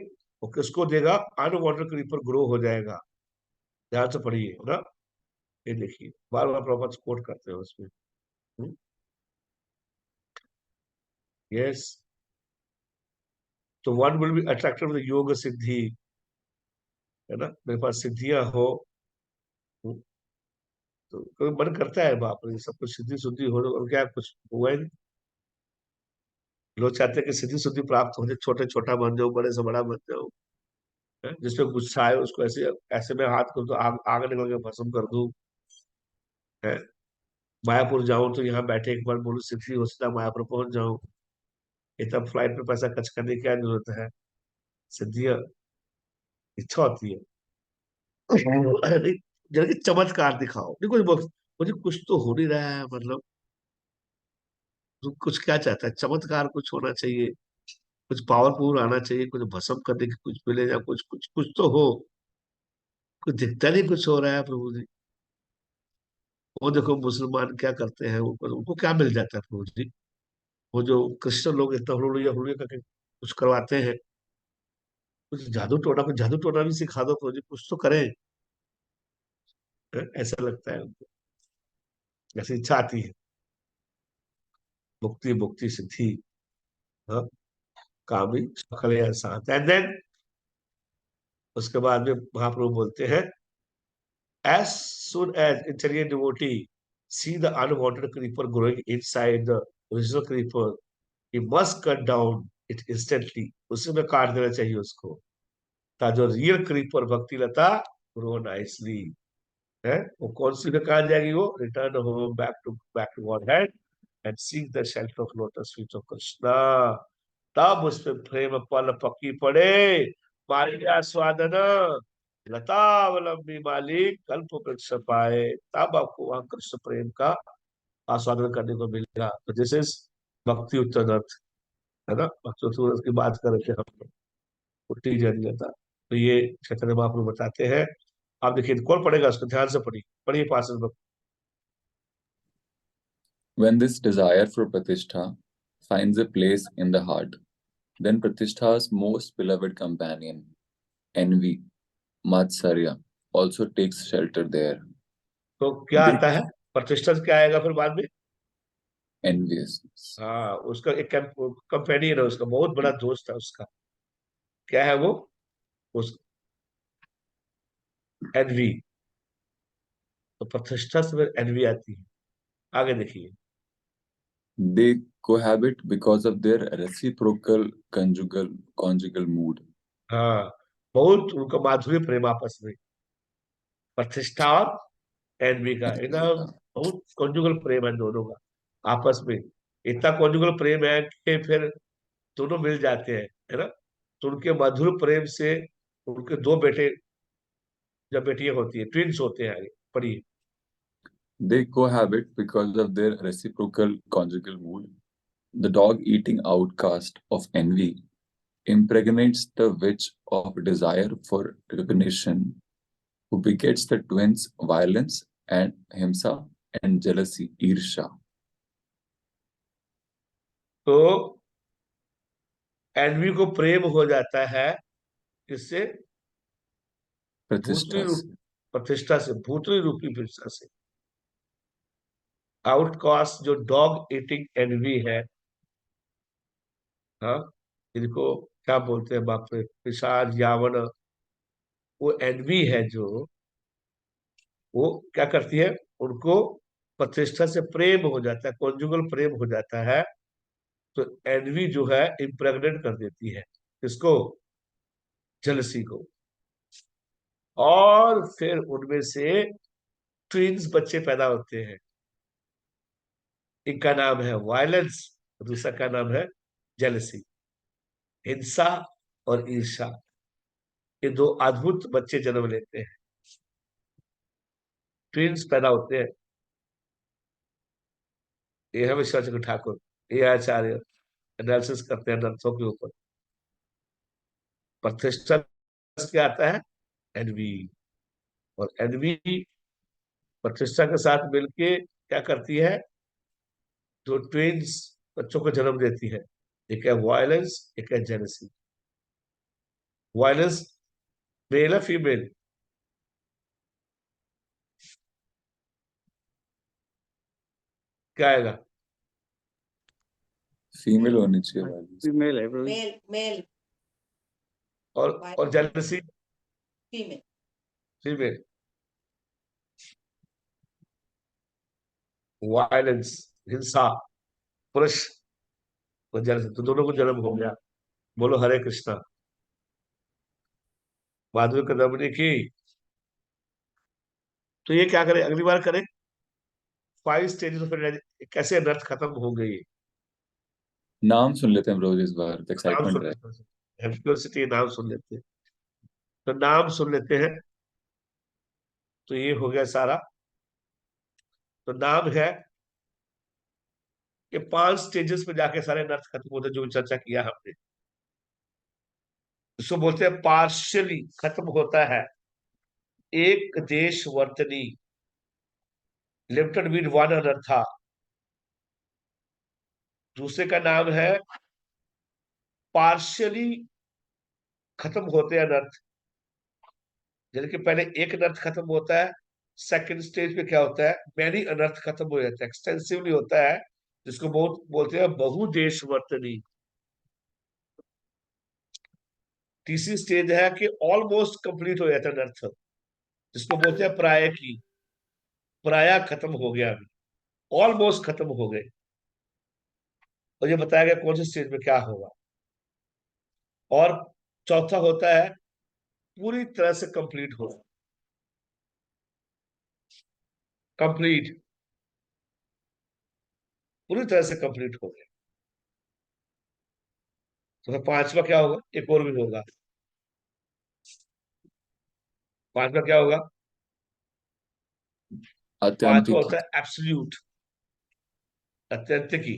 वो किसको देगा, अनवांटेड क्रीपर ग्रो हो जाएगा। ध्यान से पढ़िए ना, ये देखिए बार बार प्रभुपाद कोट करते हैं उसमें। यस, तो one will be attracted with योग सिद्धि, है ना, मेरे पास सिद्धियां हो, तो कोई मन करता है बाप रे सब कुछ सिद्धि शुद्धि हो, और क्या कुछ हुआ ही नहीं। लोग चाहते हैं कि सिद्धि शुद्धि प्राप्त हो जाए, छोटे छोटा बन जाओ, बड़े से बड़ा बन जाओ, है? जिसपे गुस्सा आए उसको ऐसे ऐसे में हाथ कर दो, आग निकल के भस्म कर दूं, है। मायापुर जाऊं तो यहाँ बैठे एक बार बोलूं सिद्धि हो सीधा मायापुर पहुंच जाऊं, इतना फ्लाइट में पैसा खर्च करने की क्या जरूरत है। सिद्धियां इच्छा होती है, अरे नहीं, जरा कि चमत्कार दिखाओ, नहीं कुछ मुझे कुछ तो हो नहीं रहा है, मतलब तू कुछ क्या चाहता है, चमत्कार कुछ होना चाहिए, कुछ पावरफुल आना चाहिए, कुछ भस्म करने की कुछ मिले, या कुछ कुछ कुछ तो हो, कुछ दिखता नहीं कुछ हो रहा है प्रभु जी। वो देखो मुसलमान क्या करते हैं, उनको क्या मिल जाता है प्रभु जी, वो जो क्रिश्चियन लोग इतना हुलूलिया हुलूलिया करके कुछ करवाते हैं, कुछ जादू टोना, कुछ जादू टोना भी सिखा दो प्रभु जी, कुछ तो करें, ऐसा लगता है उनको, ऐसी इच्छा आती है, मुक्ति मुक्ति सिद्धि, हाँ, कामी सकल शांत, एंड देन उसके बाद में महाप्रभु बोलते हैं, as soon as intelligent devotee see the unwanted creeper growing inside the original creeper, he must cut down it instantly, उसी में काट देना चाहिए उसको, ताकि जो रियल क्रीपर भक्ति लता ग्रो नाइसली, है, वो कौन सी में कहा जाएगी, वो return home back to Godhead and seek the shelter of lotus feet of Krishna, तब उस पे प्रेम पल पक्की पड़े, मारिया स्वादन लतावलंबी मालिक कल्प वृक्ष पाए, तब आपको वहां कृष्ण प्रेम का आस्वादन करने को मिलेगा। तो दिस इज भक्ति उत्तरर्थ, है ना, भक्ति उत्तरर्थ की बात कर रहे थे हम लोग, उल्टी जरिया था, तो ये चैतन्य महाप्रभु बताते हैं। आप देखिए कौन पढ़ेगा उसको, ध्यान से पढ़िए, पढ़िए पास में। When this desire for Pratishtha finds a place in the heart, then Pratishtha's most beloved companion, envy, Matsarya, also takes shelter there. तो क्या This आता है, प्रतिष्ठा क्या आएगा फिर बाद में, enviousness. हाँ, उसका एक कंपेनियन है, उसका बहुत बड़ा दोस्त है उसका, क्या है वो, उस एनवी, तो प्रतिष्ठा से फिर एनवी आती है। आगे देखिए। They cohabit because of their reciprocal conjugal mood. हाँ, बहुत उनका माधुर्य प्रेम आपस में, प्रतिष्ठा और एनवी का एकदम बहुत कॉन्जुगल प्रेम है दोनों का आपस में। इतना कॉन्जुगल प्रेम है कि फिर दोनों मिल जाते हैं, है ना। तो उनके मधुर प्रेम से उनके दो बेटे, जब बेटियां होती है, ट्विंस होते हैं। आगे पढ़िए। They cohabit because of their reciprocal conjugal mood. The dog-eating outcast of envy impregnates the witch of desire for recognition, who begets the twins violence and himsa and jealousy, Irsha. तो N V को प्रेम हो जाता है किससे? भूतली Pratishtha रूप se. प्रतिष्ठा से, भूतली रूपी प्रतिष्ठा से। आउटकास्ट जो डॉग ईटिंग एनवी है, हाँ, इनको क्या बोलते हैं बाप रे, पिशाच यावन, वो एनवी है जो, वो क्या करती है, उनको प्रतिष्ठा से प्रेम हो जाता है, कॉन्जुगल प्रेम हो जाता है। तो एनवी जो है इम्प्रेग्नेट कर देती है इसको, जलसी को, और फिर उनमें से ट्विंस बच्चे पैदा होते हैं। एक का नाम है वायलेंस, दूसरा का नाम है जेलसी, हिंसा और ईर्षा। ये दो अद्भुत बच्चे जन्म लेते हैं, ट्विंस पैदा होते हैं। ये है विश्वचंद्र ठाकुर, ये आचार्य एनालिसिस करते हैं ग्रंथों के ऊपर। प्रतिष्ठा क्या आता है? एनवी। और एनवी प्रतिष्ठा के साथ मिलके क्या करती है? जो ट्विंस बच्चों को जन्म देती है, एक है वायलेंस, एक है जेलसी। वायलेंस मेल है फीमेल? क्या आएगा? Female होनी चाहिए violence. Female है bro. मेल मेल और जेलसी फीमेल। फीमेल। वायलेंस हिंसा पुरुष, और जेलसी तो दोनों को जन्म हो गया। बोलो हरे कृष्णा। माधुर्य कदमनी की। तो ये क्या करे, अगली बार करें 5 स्टेजेस ऑफ एनर्जी, कैसे अनर्थ खत्म हो गई। नाम सुन लेते हैं रोज इस बार, तो नाम एक्साइटमेंट सुन रहे. लेते हैं, क्यूरियोसिटी, नाम सुन लेते हैं। तो नाम सुन लेते हैं। तो ये हो गया सारा। तो नाम है कि 5 स्टेजेस में जाके सारे अनर्थ खत्म होते हैं, जो चर्चा किया हमने। इसको बोलते हैं पार्शियली खत्म होता है। एक देश वर्तनी, लिमिटेड विद वन अनर्था। दूसरे का नाम है पार्शियली खत्म होते हैं अनर्थ, यानी कि पहले एक अनर्थ खत्म होता है, सेकंड स्टेज पे क्या होता है, मैनी अनर्थ खत्म हो जाता है, एक्सटेंसिवली होता है, जिसको बहुत बोलते हैं बहुदेश वर्तनी। तीसरी स्टेज है कि ऑलमोस्ट कंप्लीट हो जाता है अनर्थ, जिसको बोलते हैं प्राय की, प्राय खत्म हो गया, अभी ऑलमोस्ट खत्म हो गए। और ये बताया गया कौन से स्टेज में क्या होगा। और चौथा होता है पूरी तरह से कंप्लीट हो, कंप्लीट, पूरी तरह से कंप्लीट हो गया। तो फिर पांचवा क्या होगा, एक और भी होगा। पांचवा क्या होगा? पांचवा आत्यंतिक. होता है एब्सोल्यूट, अत्यंत की,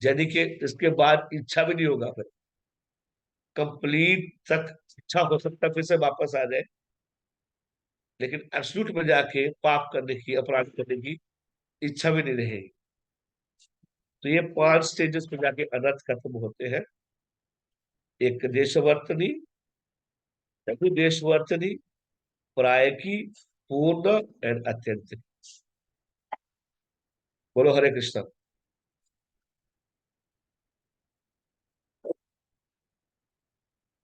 यानी कि इसके बाद इच्छा भी नहीं होगा फिर, कंप्लीट तक इच्छा हो सकता है फिर से वापस आ जाए, लेकिन एब्सोल्यूट में जाके पाप करने की, अपराध करने की इच्छा भी नहीं रहेगी। तो ये 5 स्टेजेस में जाके अनर्थ खत्म होते हैं। एक देशवर्तनी, देशवर्तनी, प्रायकी, पूर्ण एंड अत्यंत। बोलो हरे कृष्णा।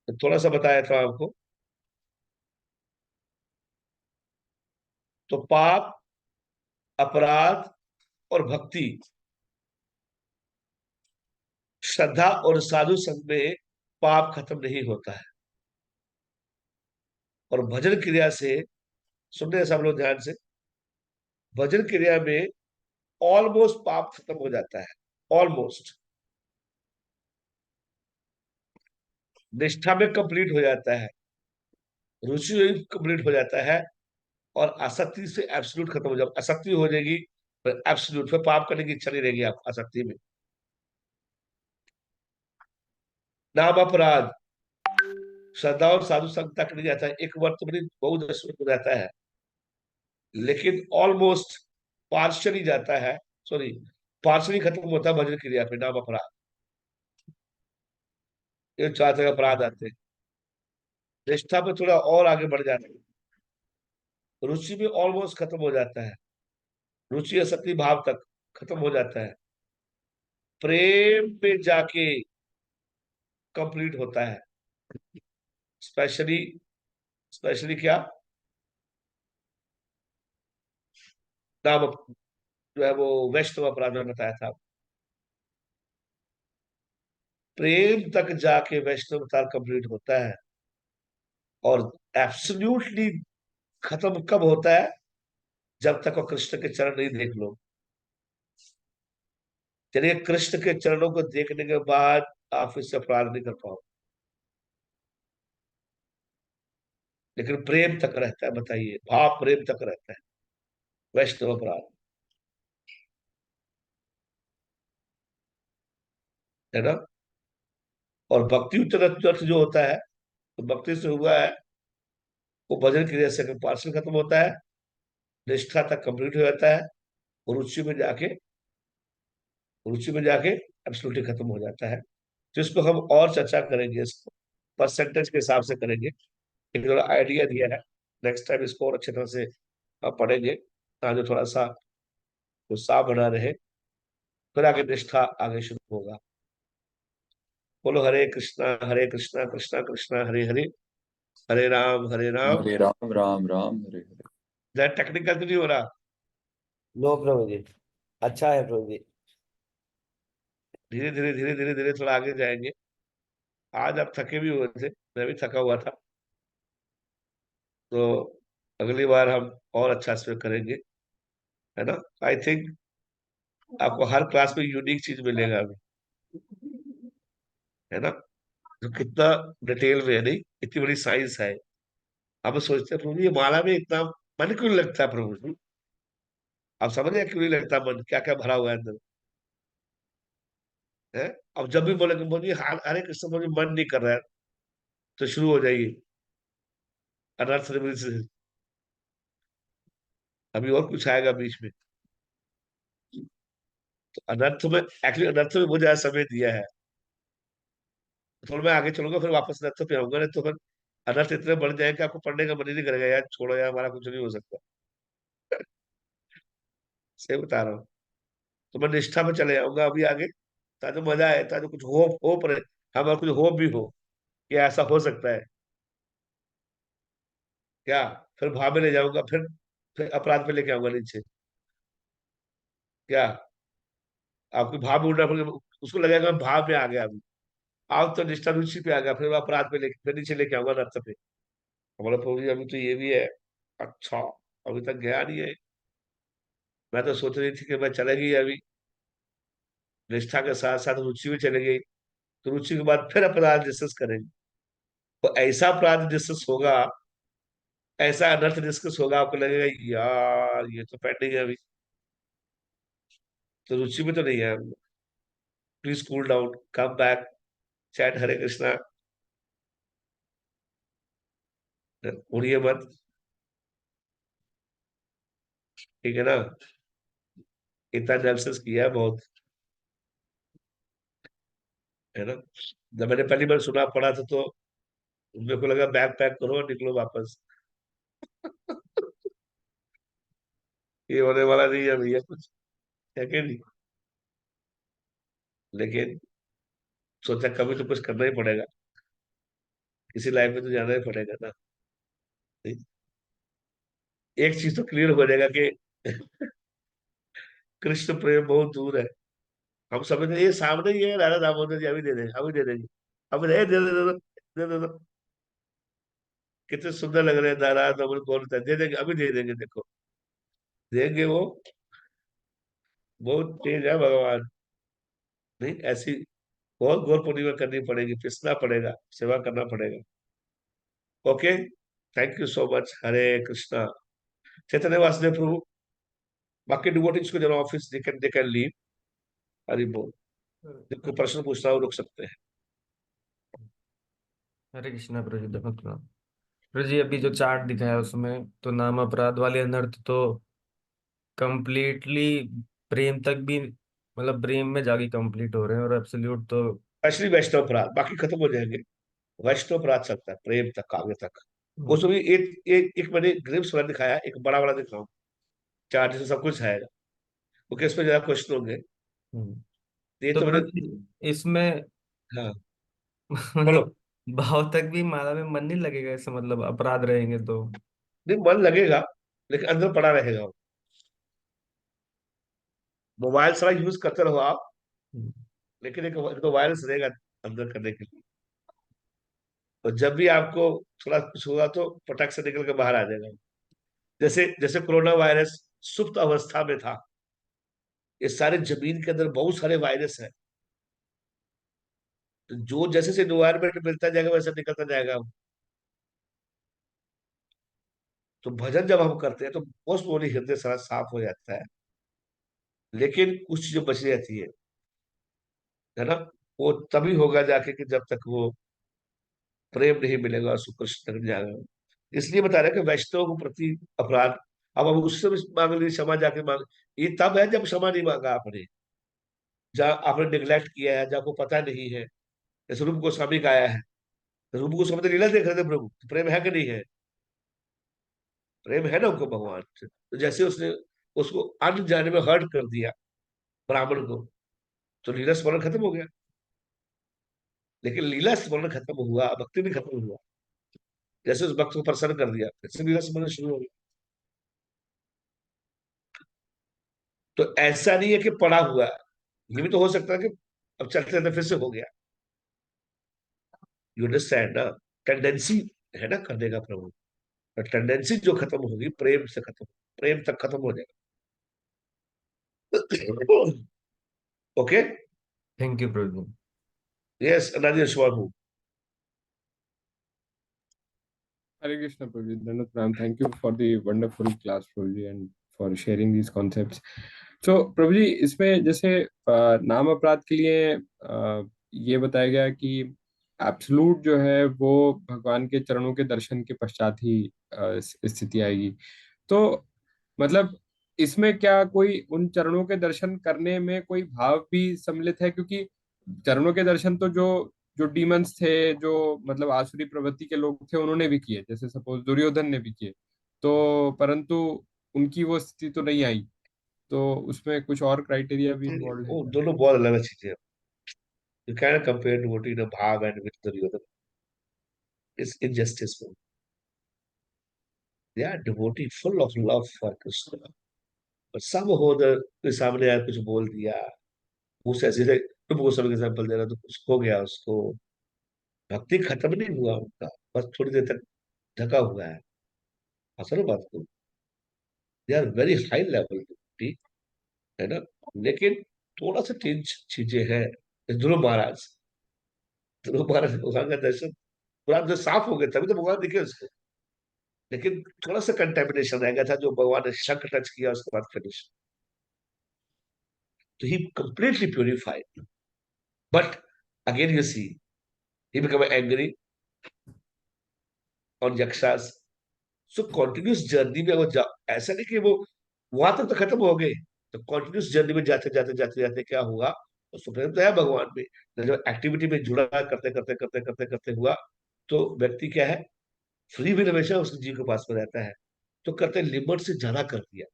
तो थोड़ा सा बताया था आपको। तो पाप, अपराध और भक्ति, श्रद्धा और साधु संग में पाप खत्म नहीं होता है। और भजन क्रिया से, सुनने सब लोग ध्यान से, भजन क्रिया में ऑलमोस्ट पाप खत्म हो जाता है, ऑलमोस्ट। निष्ठा में कंप्लीट हो जाता है, रुचि में कंप्लीट हो जाता है, और आसक्ति से एब्सोल्यूट खत्म हो जाए। आसक्ति हो जाएगी फिर एब्सोल्यूट, फिर पाप करने की इच्छा नहीं रहेगी आप आसक्ति में। नाम अपराध, श्रद्धा और साधु संग तक नहीं जाता है, एक वर्त में बहुत हो जाता है, लेकिन ऑलमोस्ट पार्शली जाता है, सॉरी पार्शली खत्म होता है भजन क्रिया पे नाम अपराध। ये चार जगह अपराध आते हैं। निष्ठा पे थोड़ा और आगे बढ़ जाते हैं, रुचि में ऑलमोस्ट खत्म हो जाता है, रुचि असक्ति भाव तक खत्म हो जाता है, प्रेम पे जाके कंप्लीट होता है। स्पेशली, स्पेशली क्या, नाम जो है वो वैष्णव अपराध में बताया था। प्रेम तक जाके वैष्णव अपराध कंप्लीट होता है, और एब्सोल्युटली खत्म कब होता है, जब तक वो कृष्ण के चरण नहीं देख लो। चलिए, कृष्ण के चरणों को देखने के बाद आप इससे अपराध नहीं कर पाओ, लेकिन प्रेम तक रहता है। बताइए, भाव प्रेम तक रहता है, वैष्णव अपराध, है ना। और भक्ति उच्च अर्थ जो होता है, तो भक्ति से हुआ है वो भजन क्रिया से पार्सल खत्म होता है, निष्ठा तक कंप्लीट हो जाता है, और रुचि में जाके एब्सोल्युटली खत्म हो जाता है। तो इसको हम और चर्चा करेंगे, इसको परसेंटेज के हिसाब से करेंगे। एक थोड़ा आइडिया दिया है, नेक्स्ट टाइम इसको और अच्छी तरह से पढ़ेंगे, ताकि थोड़ा सा उत्साह बना रहे। फिर आगे निष्ठा आगे शुरू होगा। बोलो हरे कृष्णा कृष्णा कृष्णा हरे हरे, हरे राम हरे राम। हरे राम राम राम हरे हरे। टेक्निकल तो नहीं हो रहा? नो प्रभु जी, अच्छा है प्रभु जी। धीरे धीरे धीरे धीरे धीरे थोड़ा आगे जाएंगे। आज आप थके भी हुए थे, मैं भी थका हुआ था, तो अगली बार हम और अच्छा इसमें करेंगे, है ना। आई थिंक आपको हर क्लास में यूनिक चीज मिलेगा अभी, है ना। तो कितना डिटेल में है, नहीं इतनी बड़ी साइंस है। आप सोचते हैं प्रभु जी, ये माला में इतना मन क्यों नहीं लगता है प्रभु जी? आप समझ रहे हैं क्यों नहीं लगता मन, क्या क्या भरा हुआ है अंदर, है। अब जब भी बोले हरे कृष्ण बोले मन नहीं कर रहा है, तो शुरू हो जाइए अनर्थ से। अभी और कुछ आएगा बीच में, तो अनर्थ में एक्चुअली, अनर्थ में मुझे आज समय दिया है, थोड़ा मैं आगे चलूंगा, फिर वापस अनर्थ पे आऊंगा, नहीं तो फिर अनर्थ इतने बढ़ जाएंगे कि आपको पढ़ने का मन ही नहीं करेगा, यार छोड़ो यार, हमारा कुछ नहीं हो सकता। सही बता रहा हूँ। तो मैं निष्ठा में चले जाऊंगा अभी आगे, ताकि मजा आए, ताकि कुछ होप होप रहे, हमारा कुछ होप भी हो कि ऐसा हो सकता है क्या। फिर भाव में ले जाऊंगा, फिर अपराध पे लेके आऊंगा नीचे, क्या आपको भाव में उड़ना पड़ेगा, उसको लगेगा मैं भाव में आ गया अभी। आप तो निष्ठा रुचि पे आ गया, फिर मैं अपराध पे लेके फिर नीचे लेके आऊंगा नर्थ पे। हमारा प्रभु जी अभी तो ये भी है। अच्छा, अभी तक गया नहीं है। मैं तो सोच रही थी कि मैं चलेगी अभी, निष्ठा के साथ साथ रुचि भी चलेगी, तो रुचि के बाद फिर अपराध डिस्कस करेंगे। तो ऐसा अपराध डिस्कस होगा, ऐसा अनर्थ डिस्कस होगा, आपको लगेगा यार ये तो पेंडिंग है अभी, तो रुचि में तो नहीं है। Please cool down, come back, chat Hare Krishna, उड़िए मत, ठीक है ना। इतना एनालिसिस किया है बहुत, है ना। जब मैंने पहली बार सुना पढ़ा था, तो मेरे को लगा बैग पैक करो और निकलो वापस। ये होने वाला नहीं है भैया कुछ, है कि नहीं। लेकिन सोचा कभी तो कुछ करना ही पड़ेगा, किसी लाइफ में तो जाना ही पड़ेगा ना। एक चीज तो क्लियर हो जाएगा कि कृष्ण प्रेम बहुत दूर है। हम समझते ये सामने ही है, राधा दामोदर जी अभी दे देंगे, अभी दे देंगे, अभी दे दे दो, कितने सुंदर लग रहे हैं, राधा दामोदर बोलते हैं, दे देंगे, अभी दे देंगे, देखो देंगे वो। बहुत तेज है भगवान। नहीं ऐसी बहुत गौर पूर्णिमा करनी पड़ेगी, पिसना पड़ेगा, सेवा करना पड़ेगा। Okay, thank you so much. Hare Krishna. Chaitanya Vasudev Prabhu, बाकी डिवोटीज को जरा office they can leave. Hari बोल। जिनको प्रश्न पूछना हो रुक सकते हैं। हरे कृष्णा प्रभु जी, दफा प्रभु जी, अभी जो चार्ट दिखाया उसमें तो नाम अपराध वाले अनर्थ तो कंप्लीटली प्रेम तक भी, मतलब प्रेम में जाके कंप्लीट हो रहे हैं, और एब्सोल्यूट तो एक्चुअली वैष्णव अपराध बाकी खत्म हो जाएंगे। वैष्णव अपराध चलता है प्रेम तक, आगे तक। उसमें भी एक मैंने ग्रिम्स वाला दिखाया, एक बड़ा वाला दिखाऊं, चार्ट से सब कुछ आएगा, क्योंकि इसमें ज्यादा क्वेश्चन होंगे। हम्म। ये तो तो मैंने। प्रभु जी, इसमें हाँ बोलो। मतलब भाव तक भी माला में मन नहीं लगेगा ऐसे, मतलब अपराध रहेंगे तो? नहीं मन लगेगा, लेकिन अंदर पड़ा रहेगा वो। मोबाइल सारा यूज करते रहो आप, हम्म। लेकिन एक तो वायरस रहेगा अंदर करने के लिए। और जब भी आपको थोड़ा कुछ होगा तो पटक से निकल के बाहर आ जाएगा। जैसे जैसे कोरोना वायरस सुप्त अवस्था में था, ये सारे जमीन के अंदर बहुत सारे वायरस है, तो जो जैसे से एनवायरमेंट मिलता जाएगा वैसे निकलता जाएगा। तो भजन जब हम करते हैं तो मोस्ट बोली हृदय सारा साफ हो जाता है, लेकिन कुछ चीजें बची रहती है ना। वो तभी होगा जाके कि जब तक वो प्रेम नहीं मिलेगा, सुकृष्ण तक जाएगा। इसलिए बता रहे हैं कि वैष्णव के प्रति अपराध, अब उससे भी मांग लीजिए क्षमा, जाके मांग। ये तब है जब क्षमा नहीं मांगा आपने, जहाँ आपने निग्लेक्ट किया है, जहाँ आपको पता नहीं है। जैसे रूप गोस्वामी का आया है, तो रूप गोस्वामी तो लीला देख रहे थे प्रभु, तो प्रेम है कि नहीं है? प्रेम है ना उनको भगवान से। तो जैसे उसने उसको अन्न जाने में हर्ट कर दिया ब्राह्मण को, तो लीला स्मरण खत्म हो गया। लेकिन लीला स्मरण खत्म हुआ, भक्ति भी खत्म हुआ। जैसे उस भक्त को प्रसन्न कर दिया, फिर से लीला स्मरण शुरू हो गया। तो ऐसा नहीं है कि पड़ा हुआ है। ये भी तो हो सकता है कि अब चलते चलते फिर से हो गया। यू अंडरस्टैंड ना? टेंडेंसी है ना करने का प्रभु, टेंडेंसी जो खत्म होगी प्रेम से खत्म, प्रेम तक खत्म हो जाएगा। Okay. Thank you Prabhu ji. Yes Anadi Swami. Hare Krishna, Prabhuji. Dandavat Pranam. Thank you for the wonderful class, Prabhuji, and for sharing these concepts. So, Prabhuji, इसमें जैसे नाम अपराध के लिए ये बताया गया कि एब्सोल्यूट जो है वो भगवान के चरणों के दर्शन के पश्चात ही स्थिति आएगी। तो मतलब इसमें क्या कोई उन चरणों के दर्शन करने में कोई भाव भी सम्मिलित है? क्योंकि चरणों के दर्शन तो जो जो डीमंस थे, जो मतलब आसुरी प्रवृत्ति के लोग थे, उन्होंने भी किए, जैसे सपोज दुर्योधन ने भी किए, तो परंतु उनकी वो स्थिति तो नहीं आई। तो उसमें कुछ और क्राइटेरिया भी इन्वॉल्व है वो क्या? दोनों बहुत अलग चीजें हैं। You can compare devotee in bhava and with Duryodhana, is injustice. They are devotee full of love for Krishna, but somehow कोई सामने आया कुछ बोल दिया, मुंह से ऐसे तुम गोस्वामी का एग्जाम्पल दे रहा तो कुछ हो गया उसको। भक्ति खत्म नहीं हुआ उनका, बस थोड़ी देर तक ढका हुआ है। असल बात को, they are very high level devotee, है ना। लेकिन थोड़ा सा तीन चीजें हैं। ध्रुव महाराज, ध्रुव महाराज भगवान का दर्शन पूरा अंदर साफ हो गया, तभी तो भगवान दिखे उसको। लेकिन थोड़ा सा कंटेमिनेशन रह गया था, जो भगवान ने शंख टच किया उसके बाद फिनिश। तो he completely purified, but again you see he become angry on Yakshas. So continuous journey में वो ऐसा नहीं कि वो वहां तक तो खत्म हो गए, तो कॉन्टिन्यूस जर्नी में जाते जाते जाते जाते क्या हुआ, तो सुप्रीम तो है भगवान में। जब एक्टिविटी में जुड़ा, करते करते करते करते करते हुआ, तो व्यक्ति क्या है, फ्री विल हमेशा उस जीव के पास में रहता है। तो करते लिमिट से ज्यादा कर दिया,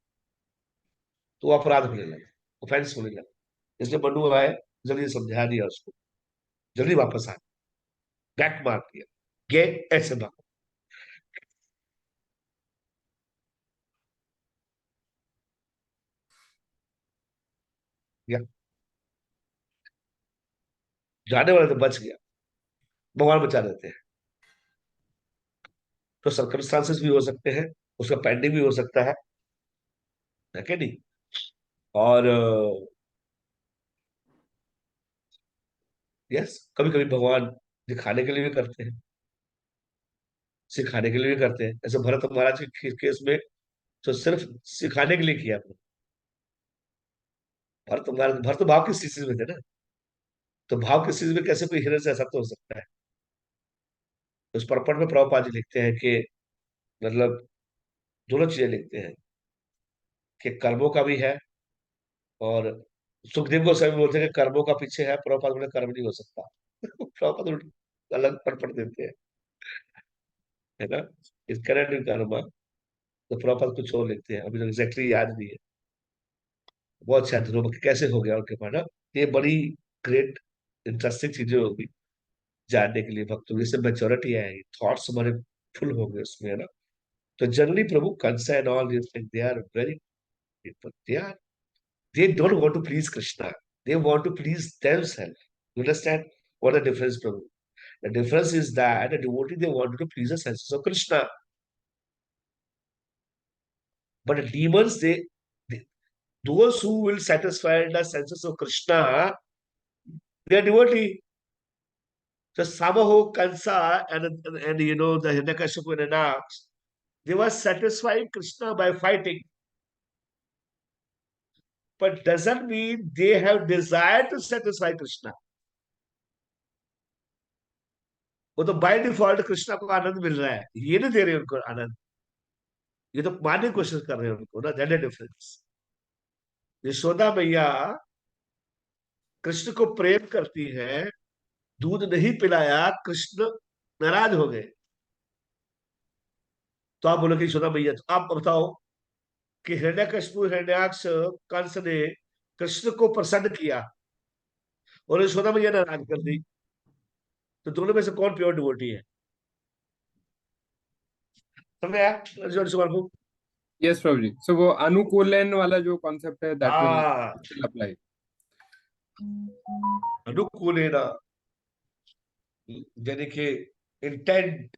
तो वो अपराध होने लगा, ऑफेंस होने लगा। इसलिए मनु आए, जल्दी समझा दिया उसको, जल्दी वापस आ, बैक मार दिया, गे ऐसे भाग। या जाने वाला तो बच गया, भगवान बचा देते हैं। तो सर्कमस्टांसेस भी हो सकते हैं, उसका पेंडिंग भी हो सकता है कि नहीं? और यस, कभी कभी भगवान दिखाने के लिए भी करते हैं, सिखाने के लिए भी करते हैं। ऐसे भरत महाराज के केस में तो सिर्फ सिखाने के लिए किया आपने। भरत तो भाव की स्थिति में थे ना, तो भाव की स्थिति में कैसे कोई हिरण से ऐसा तो हो सकता है? उस परपट में प्रभुपाद जी लिखते हैं कि मतलब दोनों चीजें लिखते हैं कि कर्मों का भी है, और सुखदेव गोस्वामी बोलते हैं कि कर्मों का पीछे है, प्रभुपाद बोले कर्म नहीं हो सकता। प्रभुपाद अलग परपट देते हैं, है ना? इस करेक्ट कर्म, तो प्रभुपाद कुछ और लिखते हैं, अभी तो एग्जैक्टली याद नहीं है। बहुत अच्छा ध्रुव कैसे हो गया उनके पास ना, ये बड़ी ग्रेट इंटरेस्टिंग चीजें होगी जानने के लिए भक्तों की। इससे मेच्योरिटी आएगी, थॉट्स हमारे फुल होंगे उसमें, है ना? तो generally Prabhu Kansa and all this thing, they are very people, they don't want to please Krishna, they want to please themselves. You understand what the difference, Prabhu? The difference is that a devotee, they want to please the senses of Krishna, but the demons, they those who will satisfy the senses of Krishna, they are devotee. So Samaho, Kansa, and you know the Hiranyakashipu and Anax, they were satisfying Krishna by fighting, but doesn't mean they have desire to satisfy Krishna. वो तो by default Krishna को आनंद मिल रहा है, ये नहीं दे रहे उनको आनंद, ये तो मारने की कोशिश कर रहे हैं उनको ना, दैट डिफरेंस। यशोदा मैया कृष्ण को प्रेम करती है, दूध नहीं पिलाया, कृष्ण नाराज हो गए। तो आप बोलोगे यशोदा मैया, तो आप बताओ कि हिरण्यकशिपु हिरण्याक्ष कंस ने कृष्ण को प्रसन्न किया और यशोदा मैया नाराज कर दी, तो दोनों में से कौन प्योर डिवोटी है? समझ आया अर्जुन सुमार को? यस प्रभु जी, सो वो अनुकूलन वाला जो कॉन्सेप्ट है दैट विल हाँ, स्टिल अप्लाई। अनुकूल है ना, यानी कि इंटेंट,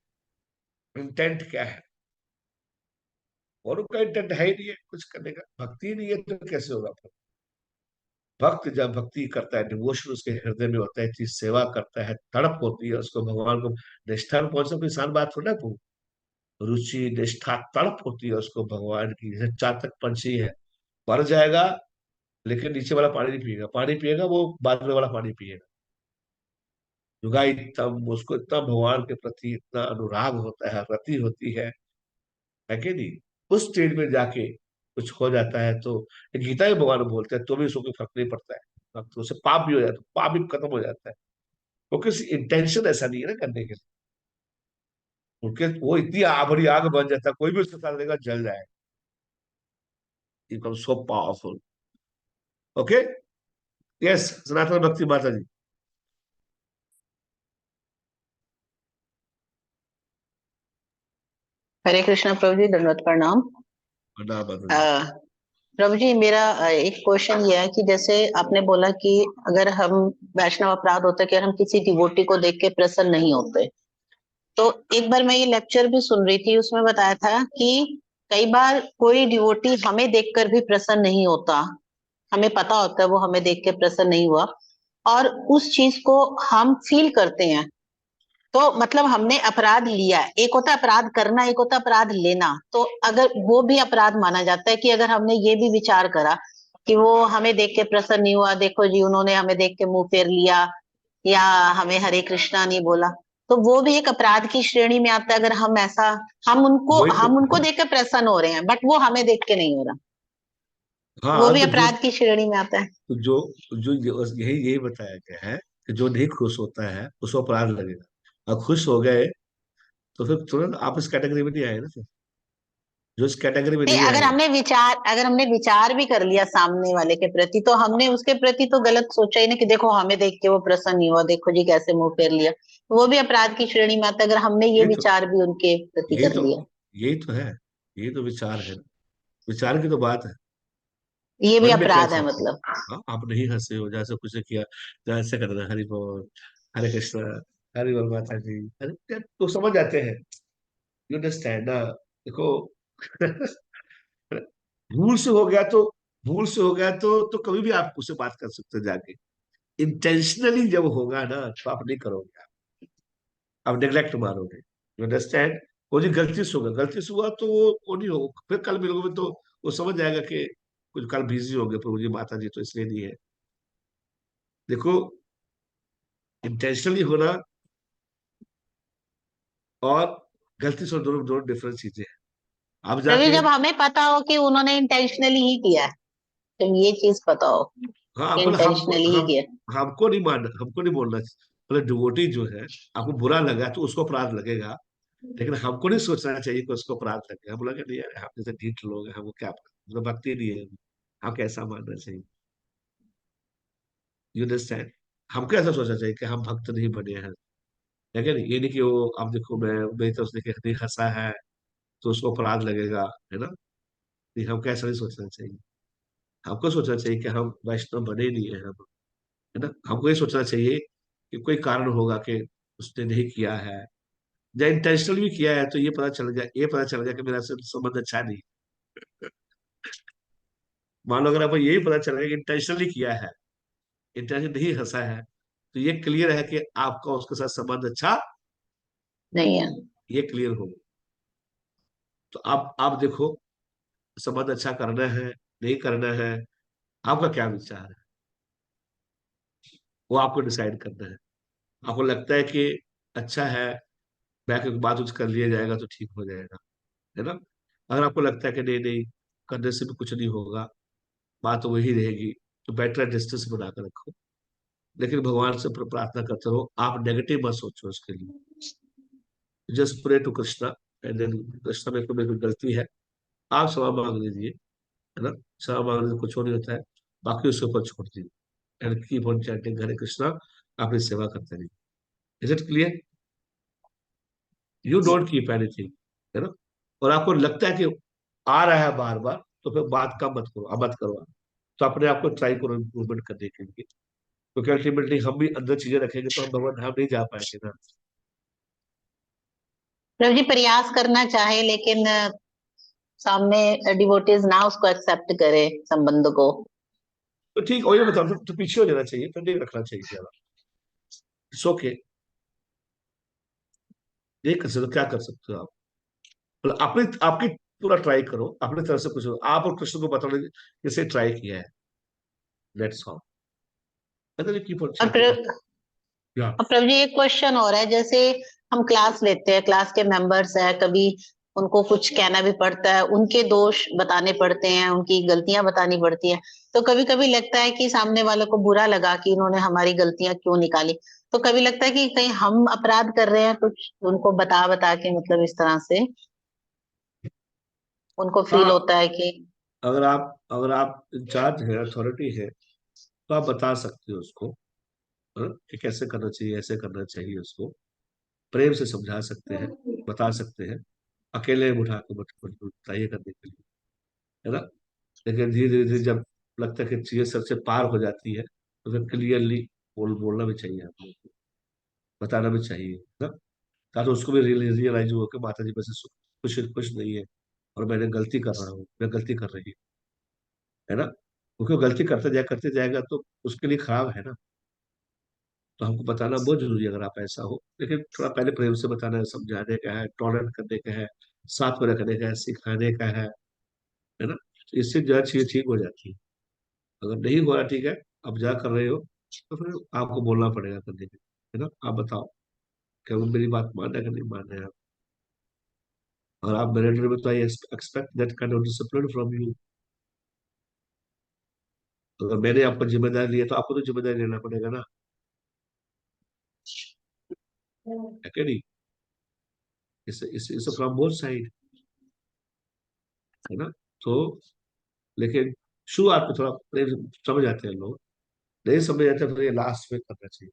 इंटेंट क्या है? और उनका इंटेंट है ही नहीं है कुछ करने का, भक्ति ही नहीं है, तो कैसे होगा फिर? भक्त जब भक्ति करता है, डिवोशन उसके हृदय में होता है, चीज सेवा करता है, तड़प होती है उसको भगवान को निष्ठा में पहुंचना कोई आसान बात थोड़ा है। रुचि निष्ठा तड़प होती है उसको भगवान की। जैसे चातक पंछी है, मर जाएगा लेकिन नीचे वाला पानी नहीं पिएगा, पानी पिएगा वो बाद में वाला पानी पिएगा। युगाई तब उसको इतना भगवान के प्रति इतना अनुराग होता है, रति होती है कि नहीं? उस स्टेज में जाके कुछ हो जाता है तो गीता में भगवान बोलते हैं तो भी उसको कोई फर्क नहीं पड़ता है, तो उससे पाप भी हो जाता है, पाप भी खत्म हो जाता है, क्योंकि इंटेंशन ऐसा नहीं है ना करने के लिए। उनके वो इतनी बड़ी आग बन जाता है, कोई भी उसके साथ रहेगा जल जाए, become so powerful. Okay, yes, Sanatan Bhakti Mata जी। हरे कृष्णा प्रभु जी, दंडवत प्रणाम। प्रभु जी, मेरा एक क्वेश्चन ये है कि जैसे आपने बोला कि अगर हम वैष्णव अपराध होता है कि अगर हम किसी डिवोटी को देख के प्रसन्न नहीं होते, तो एक बार मैं ये लेक्चर भी सुन रही थी, उसमें बताया था कि कई बार कोई डिवोटी हमें देखकर भी प्रसन्न नहीं होता, हमें पता होता है वो हमें देख के प्रसन्न नहीं हुआ, और उस चीज को हम फील करते हैं। तो मतलब हमने अपराध लिया, एक होता है अपराध करना, एक होता है अपराध लेना। तो अगर वो भी अपराध माना जाता है कि अगर हमने ये भी विचार करा कि वो हमें देख के प्रसन्न नहीं हुआ, देखो जी उन्होंने हमें देख के मुंह फेर लिया या हमें हरे कृष्णा नहीं बोला, तो वो भी एक अपराध की श्रेणी में आता है। अगर हम ऐसा, हम उनको देख के प्रसन्न हो रहे हैं बट वो हमें देख के नहीं हो रहा, वो हाँ, भी तो अपराध की श्रेणी में आता है। तो जो यही बताया गया है कि जो नहीं खुश होता है उसको अपराध लगेगा, और खुश हो गए तो फिर तुरंत आप इस कैटेगरी में नहीं आए ना। फिर जो इस कैटेगरी में नहीं, नहीं आए, अगर हमने विचार भी कर लिया सामने वाले के प्रति, तो हमने उसके प्रति तो गलत सोचा ही ना कि देखो हमें देख के वो प्रसन्न नहीं हुआ, देखो जी कैसे मुंह फेर लिया, वो भी अपराध की श्रेणी में आता है अगर हमने ये विचार भी उनके प्रति कर लिया। यही तो है, यही तो विचार है ना, विचार की तो बात है। ये भी मन में क्या अपराध है चाहते हैं? मतलब। हाँ, आप नहीं हंसे हो, जैसे कुछ किया, जैसे करना, हरि बोल, हरे कृष्ण, हरि बोल माता जी, अरे क्या तो समझ जाते हैं। यू अंडरस्टैंड ना? देखो भूल से हो गया तो, भूल से हो गया तो कभी भी आप उससे बात कर सकते हैं जाके। इंटेंशनली जब होगा ना तो आप नहीं करोगे, आप नेग्लेक्ट मारोगे। You understand? वो जी गलती से होगा, गलती से हुआ तो वो नहीं होगा, फिर कल मिलोगे तो वो समझ जाएगा कि कुछ कल बिजी हो गए प्रभु जी माता जी, तो इसलिए नहीं है। देखो, इंटेंशनली होना और गलती से, दोनों दोनों डिफरेंट चीजें हैं। आप तभी जाके, जब हमें पता हो कि उन्होंने इंटेंशनली ही किया है, जब ये चीज पता हो हाँ कि मतलब हमको इंटेंशनली ही हम किया। हमको नहीं मानना, हमको नहीं बोलना, मतलब डिवोटी जो है, आपको बुरा लगा तो उसको अपराध लगेगा, लेकिन हमको नहीं सोचना चाहिए कि उसको अपराध लगेगा। हम लगे नहीं यार, हम जैसे ढीठ लोग हैं, हमको क्या पता, मतलब भक्ति नहीं है, हम कैसा मानना चाहिए। You understand? हमको ऐसा सोचना चाहिए कि हम भक्त नहीं बने हैं, लेकिन ये नहीं कि वो, आप देखो मैं, मेरी तरफ से नहीं हंसा है तो उसको अपराध लगेगा, है ना? नहीं, हमको ऐसा नहीं सोचना चाहिए। हमको सोचना चाहिए कि हम वैष्णव बने ही नहीं है हम, है ना? हमको ये सोचना चाहिए कि कोई कारण होगा कि उसने नहीं किया है, या इंटेंशनल भी किया है तो ये पता चल गया कि मेरा से संबंध अच्छा नहीं। मान लो अगर आपको यही पता चल गया कि इंटेंशनली किया है, इंटेंशन नहीं हंसा है, तो ये क्लियर है कि आपका उसके साथ संबंध अच्छा, नहीं है। ये क्लियर हो। तो आप देखो, संबंध अच्छा करना है, नहीं करना है, आपका क्या विचार है, वो आपको डिसाइड करना है। आपको लगता है कि अच्छा है, बैक के बात उस कर लिया जाएगा तो ठीक हो जाएगा, है ना? अगर आपको लगता है कि नहीं नहीं, करने से भी कुछ नहीं होगा, बात तो वही रहेगी, तो बेटर डिस्टेंस बना कर रखो। लेकिन भगवान से प्रार्थना करते रहो, आप नेगेटिव मत सोचो उसके लिए। Just pray to Krishna, and then Krishna, मेरे को गलती है, आप क्षमा मांग लीजिए, है ना? क्षमा मांगने से कुछ हो नहीं होता है, बाकी उसके ऊपर छोड़ दीजिए, एंड कीप ऑन चैंटिंग हरे कृष्णा, अपनी सेवा करते रहिए। Is it clear? You don't keep anything, है ना? और आपको लगता है कि आ रहा है बार बार, तो फिर बात कम मत करो, अब मत करो आप। तो अपने आप को ट्राई करो इम्प्रूवमेंट करने के लिए, क्योंकि अल्टीमेटली हम भी अंदर चीजें रखेंगे तो हम भगवान धाम नहीं जा पाएंगे ना। प्रभु जी प्रयास करना चाहे लेकिन सामने डिवोटीज ना उसको एक्सेप्ट करे संबंध को। तो ठीक, वही मैं बता रहा हूँ, तो पीछे हो जाना चाहिए, फिर नहीं रखना चाहिए ज्यादा। इट्स ओके, नहीं कर सकते तो क्या कर सकते हो आप? मतलब अपने आपकी पूरा ट्राई करो अपनी तरफ से, कुछ आप और कृष्ण को बताने जैसे ट्राई किया है, लेट्स ऑल, अगर कीप ऑन और चैटिंग। या अब प्रभु जी एक क्वेश्चन और है, जैसे हम क्लास लेते हैं, क्लास के मेंबर्स हैं, कभी उनको कुछ कहना भी पड़ता है, उनके दोष बताने पड़ते हैं, उनकी गलतियां बतानी पड़ती हैं। तो कभी कभी लगता है कि सामने वाले को बुरा लगा कि इन्होंने हमारी गलतियां क्यों निकाली। तो कभी लगता है कि कहीं हम अपराध कर रहे हैं कुछ, उनको बता बता के, मतलब इस तरह से उनको फील हाँ, होता है कि। अगर आप इंचार्ज है, अथॉरिटी है, तो आप बता सकते हो उसको, हाँ, कि कैसे करना चाहिए, ऐसे करना चाहिए, उसको प्रेम से समझा सकते हैं, बता सकते हैं। अकेले उठा के मत बताइए करने के लिए, है ना? लेकिन धीरे धीरे धीरे जब लगता है कि चीजें सर से पार हो जाती है, तो फिर क्लियरली बोलना भी चाहिए, आप लोगों को बताना भी चाहिए, है ना? ताकि उसको भी रियलाइज हो कि माता जी बस कुछ कुछ नहीं है, और मैंने गलती कर रहा हूँ, मैं गलती कर रही हूँ, है ना? क्योंकि वो गलती करते जाएगा तो उसके लिए खराब है ना। तो हमको बताना बहुत जरूरी है अगर आप ऐसा हो, लेकिन थोड़ा पहले प्रेम से बताना है, समझाने का है, टॉलरेट करने का है, साथ में रखने का है, सिखाने का है ना? तो इससे जो है चीजें ठीक हो जाती है। अगर नहीं हो रहा, ठीक है, अब जा कर रहे हो, तो फिर आपको बोलना पड़ेगा करने के लिए, है ना? आप बताओ क्या वो मेरी बात मान रहे हैं कि नहीं मान रहे हैं आप? और आप मैनेजर में, तो I expect that kind of discipline from you. अगर मैंने आपको जिम्मेदारी लिया तो आपको तो जिम्मेदारी लेना पड़ेगा ना, है कि नहीं? इस फ्रॉम बोथ साइड, है ना? तो लेकिन शुरुआत में थोड़ा प्रेम समझ आते हैं लोग, नहीं समझ आते तो ये लास्ट में करना चाहिए,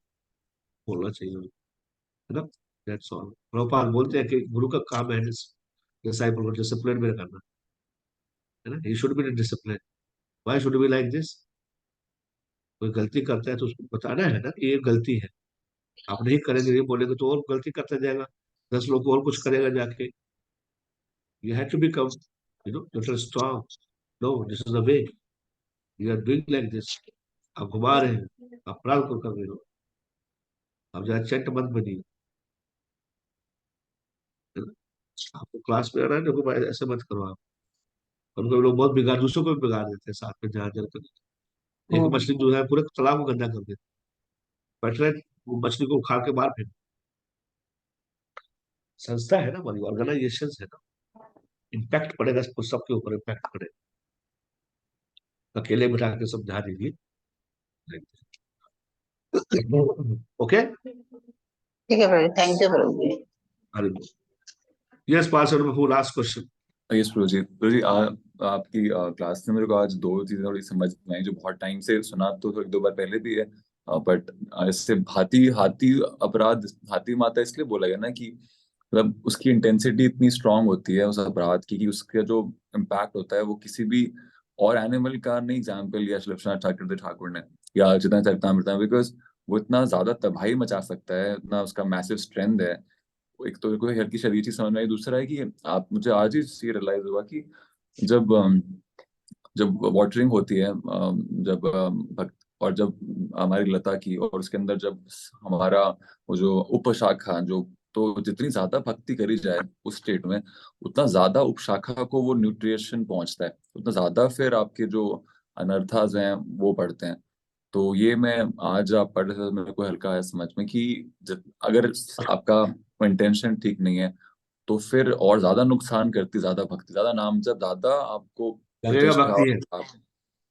बोलना चाहिए, है ना? That's all. प्रभुपाद बोलते हैं कि गुरु का काम है डिसाइपल को डिसिप्लिन में करना, है ना? He should be discipline, why should be like this? कोई गलती करता है तो उसको बताना है ना कि ये गलती है। आप नहीं करेंगे, नहीं बोलेंगे तो और गलती करता जाएगा, 10 लोग और कुछ करेगा जाके। You have to become little strong. No, this is the way. You are doing like this. आप घुमा रहे हैं, अपराध को कर रहे हो। आप जरा चट मत बनिए। आपको क्लास में आना है, देखो भाई ऐसे मत करो आप। कभी लोग बहुत बिगाड़, दूसरों को भी बिगाड़ देते हैं साथ में जहाँ जहाँ। एक मछली जो है पूरे तालाब को गंदा कर देती है। बेटर है वो मछली को उखाड़ के बाहर फेंक। संस्था है ना हमारी, ऑर्गेनाइजेशन है ना, इम्पैक्ट पड़ेगा सबके ऊपर, इम्पैक्ट पड़ेगा। अकेले बिठा के समझा दीजिए। ओके, ठीक है प्रभु, थैंक यू प्रभु जी। हरि बोल। यस पास लास्ट क्वेश्चन। यस प्रभु जी, आपकी क्लास ने मेरे को आज दो चीजें थोड़ी समझ में आई, जो बहुत टाइम से सुना तो एक दो बार पहले भी है, बट इससे हाथी हाथी अपराध, हाथी माता इसलिए बोला गया ना कि मतलब उसकी इंटेंसिटी इतनी स्ट्रांग होती है उस अपराध की, कि उसका जो इम्पैक्ट होता है वो किसी भी और एनिमल का नहीं एग्जाम्पल लिया श्रीकृष्ण ठाकुर ने या जितना चरितमृत, बिकॉज वो इतना ज्यादा तबाही मचा सकता है, इतना उसका मैसिव स्ट्रेंथ है। एक तो कोई हल्की शरीर चीज समझ में आई, दूसरा है कि आप, मुझे आज ही ये रियलाइज हुआ कि जब जब वाटरिंग होती है, जब भक्त, और जब हमारी लता की, और उसके अंदर जब हमारा वो जो उपशाखा जो, तो जितनी ज्यादा भक्ति करी जाए उस स्टेट में, उतना ज्यादा उपशाखा को वो न्यूट्रिशन पहुंचता है, उतना ज्यादा फिर आपके जो अनर्थाज हैं वो बढ़ते हैं। तो ये मैं आज आप पढ़ रहे थे, मेरे को हल्का है समझ में कि अगर आपका इंटेंशन ठीक नहीं है तो फिर और ज्यादा नुकसान करती, ज्यादा भक्ति, ज्यादा नाम जब, ज्यादा आपको लगेगा प्रतिष्ठा भक्ति है, आप,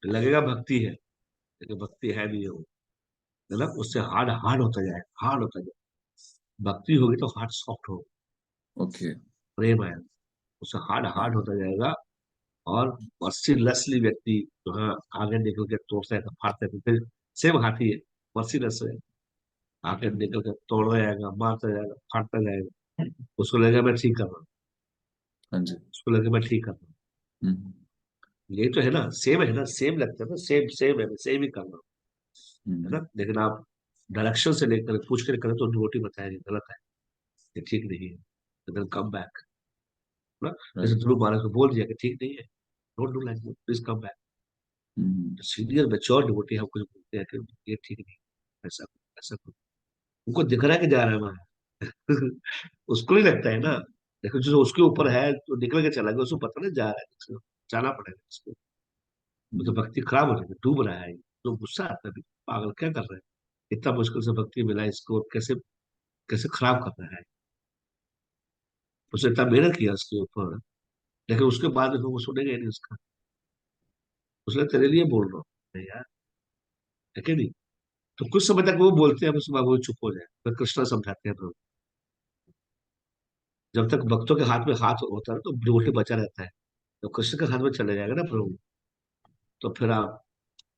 लगेगा भक्ति है, लेकिन भक्ति है नहीं वो, है ना। उससे हार्ड हार्ड होता जाए, हार्ड होता जाए। भक्ति होगी तो हार्ट सॉफ्ट होगा। ओके, प्रेम है, उससे हार्ड हार्ड होता जाएगा। और मर्सीलेसली व्यक्ति जो है आगे निकल के तोड़ता है तो फाड़ता है, तो फिर सेम हाथी है, मर्सीलेस है। आगे निकल के तोड़ता जाएगा, मारता जाएगा, फाड़ता जाएगा। उसको लगेगा मैं ठीक कर रहा हूँ, हाँ जी, उसको लगेगा मैं ठीक कर रहा हूँ। हम्म, यही तो है ना, सेम है ना, सेम लगता है ना, सेम सेम है, सेम ही कर रहा हूँ, है हम्म, ना। लेकिन आप डायरेक्शन से लेकर पूछ कर करें तो डिवोटी बताएंगे गलत है, ये ठीक नहीं है, देन कम बैक, ना। जैसे राइट, ध्रुव महाराज को बोल दिया कि ठीक नहीं है, don't do like this, please come back. Hmm, senior mature devotee हम कुछ बोलते हैं कि ये ठीक नहीं, ऐसा ऐसा करो। उनको दिख रहा है कि जा रहा है वहां। उसको नहीं लगता है ना। देखो जो उसके ऊपर है तो निकल के चला गया, उसको पता नहीं जा रहा है, उसको जाना पड़ेगा उसको। वो तो भक्ति खराब हो जाएगी, डूब रहा है तो गुस्सा आता है, पागल क्या कर रहे हैं, इतना मुश्किल से भक्ति मिला इसको, कैसे कैसे खराब कर रहा है। उसने इतना मेहनत किया उसके ऊपर, लेकिन उसके बाद में वो सुनेंगे नहीं उसका। उसने तेरे लिए बोल रहा हूँ, नहीं यार, है कि नहीं। तो कुछ समय तक वो बोलते हैं, उसके बाद वो चुप हो जाए, फिर कृष्ण समझाते हैं प्रभु। जब तक भक्तों के हाथ होता है तो डिवोटी बचा रहता है। तो कृष्ण के हाथ में चले जाएगा ना प्रभु, तो फिर आप,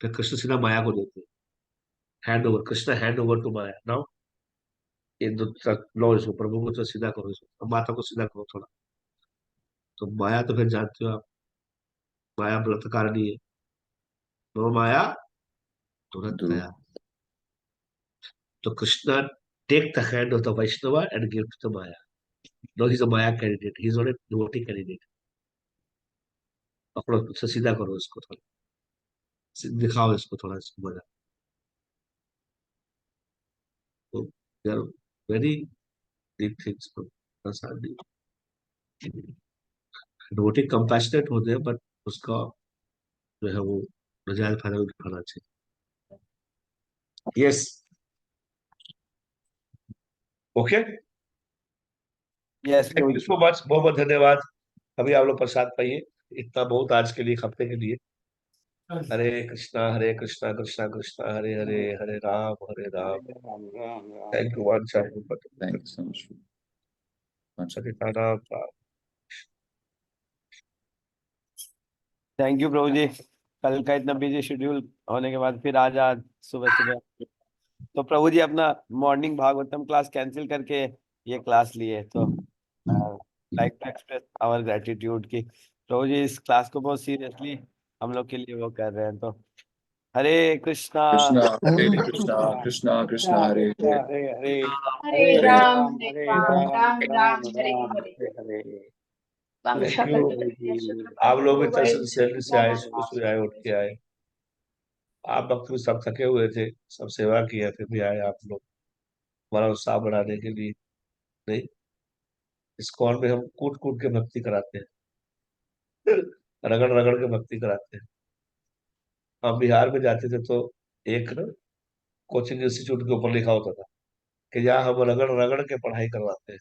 फिर कृष्ण सीधा माया को देते हैं, hand over, Krishna hand over to Maya now. इन दो लो इसको, प्रभु को तो सीधा करो, इसको माता को सीधा करो थोड़ा। तो माया तो फिर जानते हो आप, माया बलात्कारणी है। तो माया तुरंत ध्रुव, तैयार। तो Krishna take the hand of the Vaishnava and give to the Maya. No, he is a Maya candidate, he is not a devotee candidate. पकड़ो उससे सीधा करो इसको थोड़ा, दिखाओ इसको थोड़ा, इसको मजा। तो यार, वेरी डीप थिंग्स प्रसाद। डिवोटी कंपैशनेट होते हैं, बट उसका जो है वो नजायज फायदा नहीं उठाना चाहिए। Yes, okay, yes thank Prabhu you ji. So much, बहुत बहुत धन्यवाद। अभी आप लोग प्रसाद पाइए, इतना बहुत आज के लिए, एक हफ्ते के लिए। Hare Krishna Krishna Krishna Hare Hare, Hare Ram. Thank you one thank you so much. सतितानाम। Thank you Prabhu ji. कल का इतना बिजी शेड्यूल होने के बाद फिर आज सुबह सुबह तो प्रभु जी अपना मॉर्निंग भागवतम क्लास कैंसिल करके ये क्लास लिए, तो like to express our gratitude की प्रभु जी इस क्लास को बहुत सीरियसली हम लोग के लिए वो कर रहे हैं। तो हरे कृष्णा कृष्णा कृष्णा कृष्णा हरे हरे हरे हरे हरे राम हरे राम राम राम हरे राम हरे। हरे थैंक यू। आप लोग भी जल्दी से आए, सुबह सुबह आए, उठ के आए। आप वक्त भी सब थके हुए थे, सब सेवा किया, फिर भी आए आप लोग हमारा उत्साह बढ़ाने के लिए। नहीं, इस कॉल में हम कूट कूट के भक्ति कराते हैं, रगड़ रगड़ के भक्ति कराते हैं। हम बिहार में जाते थे तो एक ना कोचिंग इंस्टीट्यूट के ऊपर लिखा होता था कि यहाँ हम रगड़ रगड़ के पढ़ाई करवाते हैं।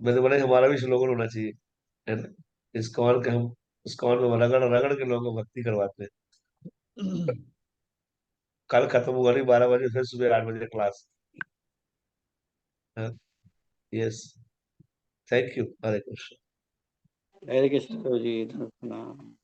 मैंने बोला हमारा भी स्लोगन होना चाहिए, है ना, इस कॉल के हम इस कॉल में रगड़ रगड़ के लोगों को भक्ति करवाते हैं। कल खत्म हुआ नहीं, 12 बजे, फिर सुबह 8 बजे class. Yes, thank you. Hare Krishna. Hare Krishna Prabhu ji, धन्यवाद।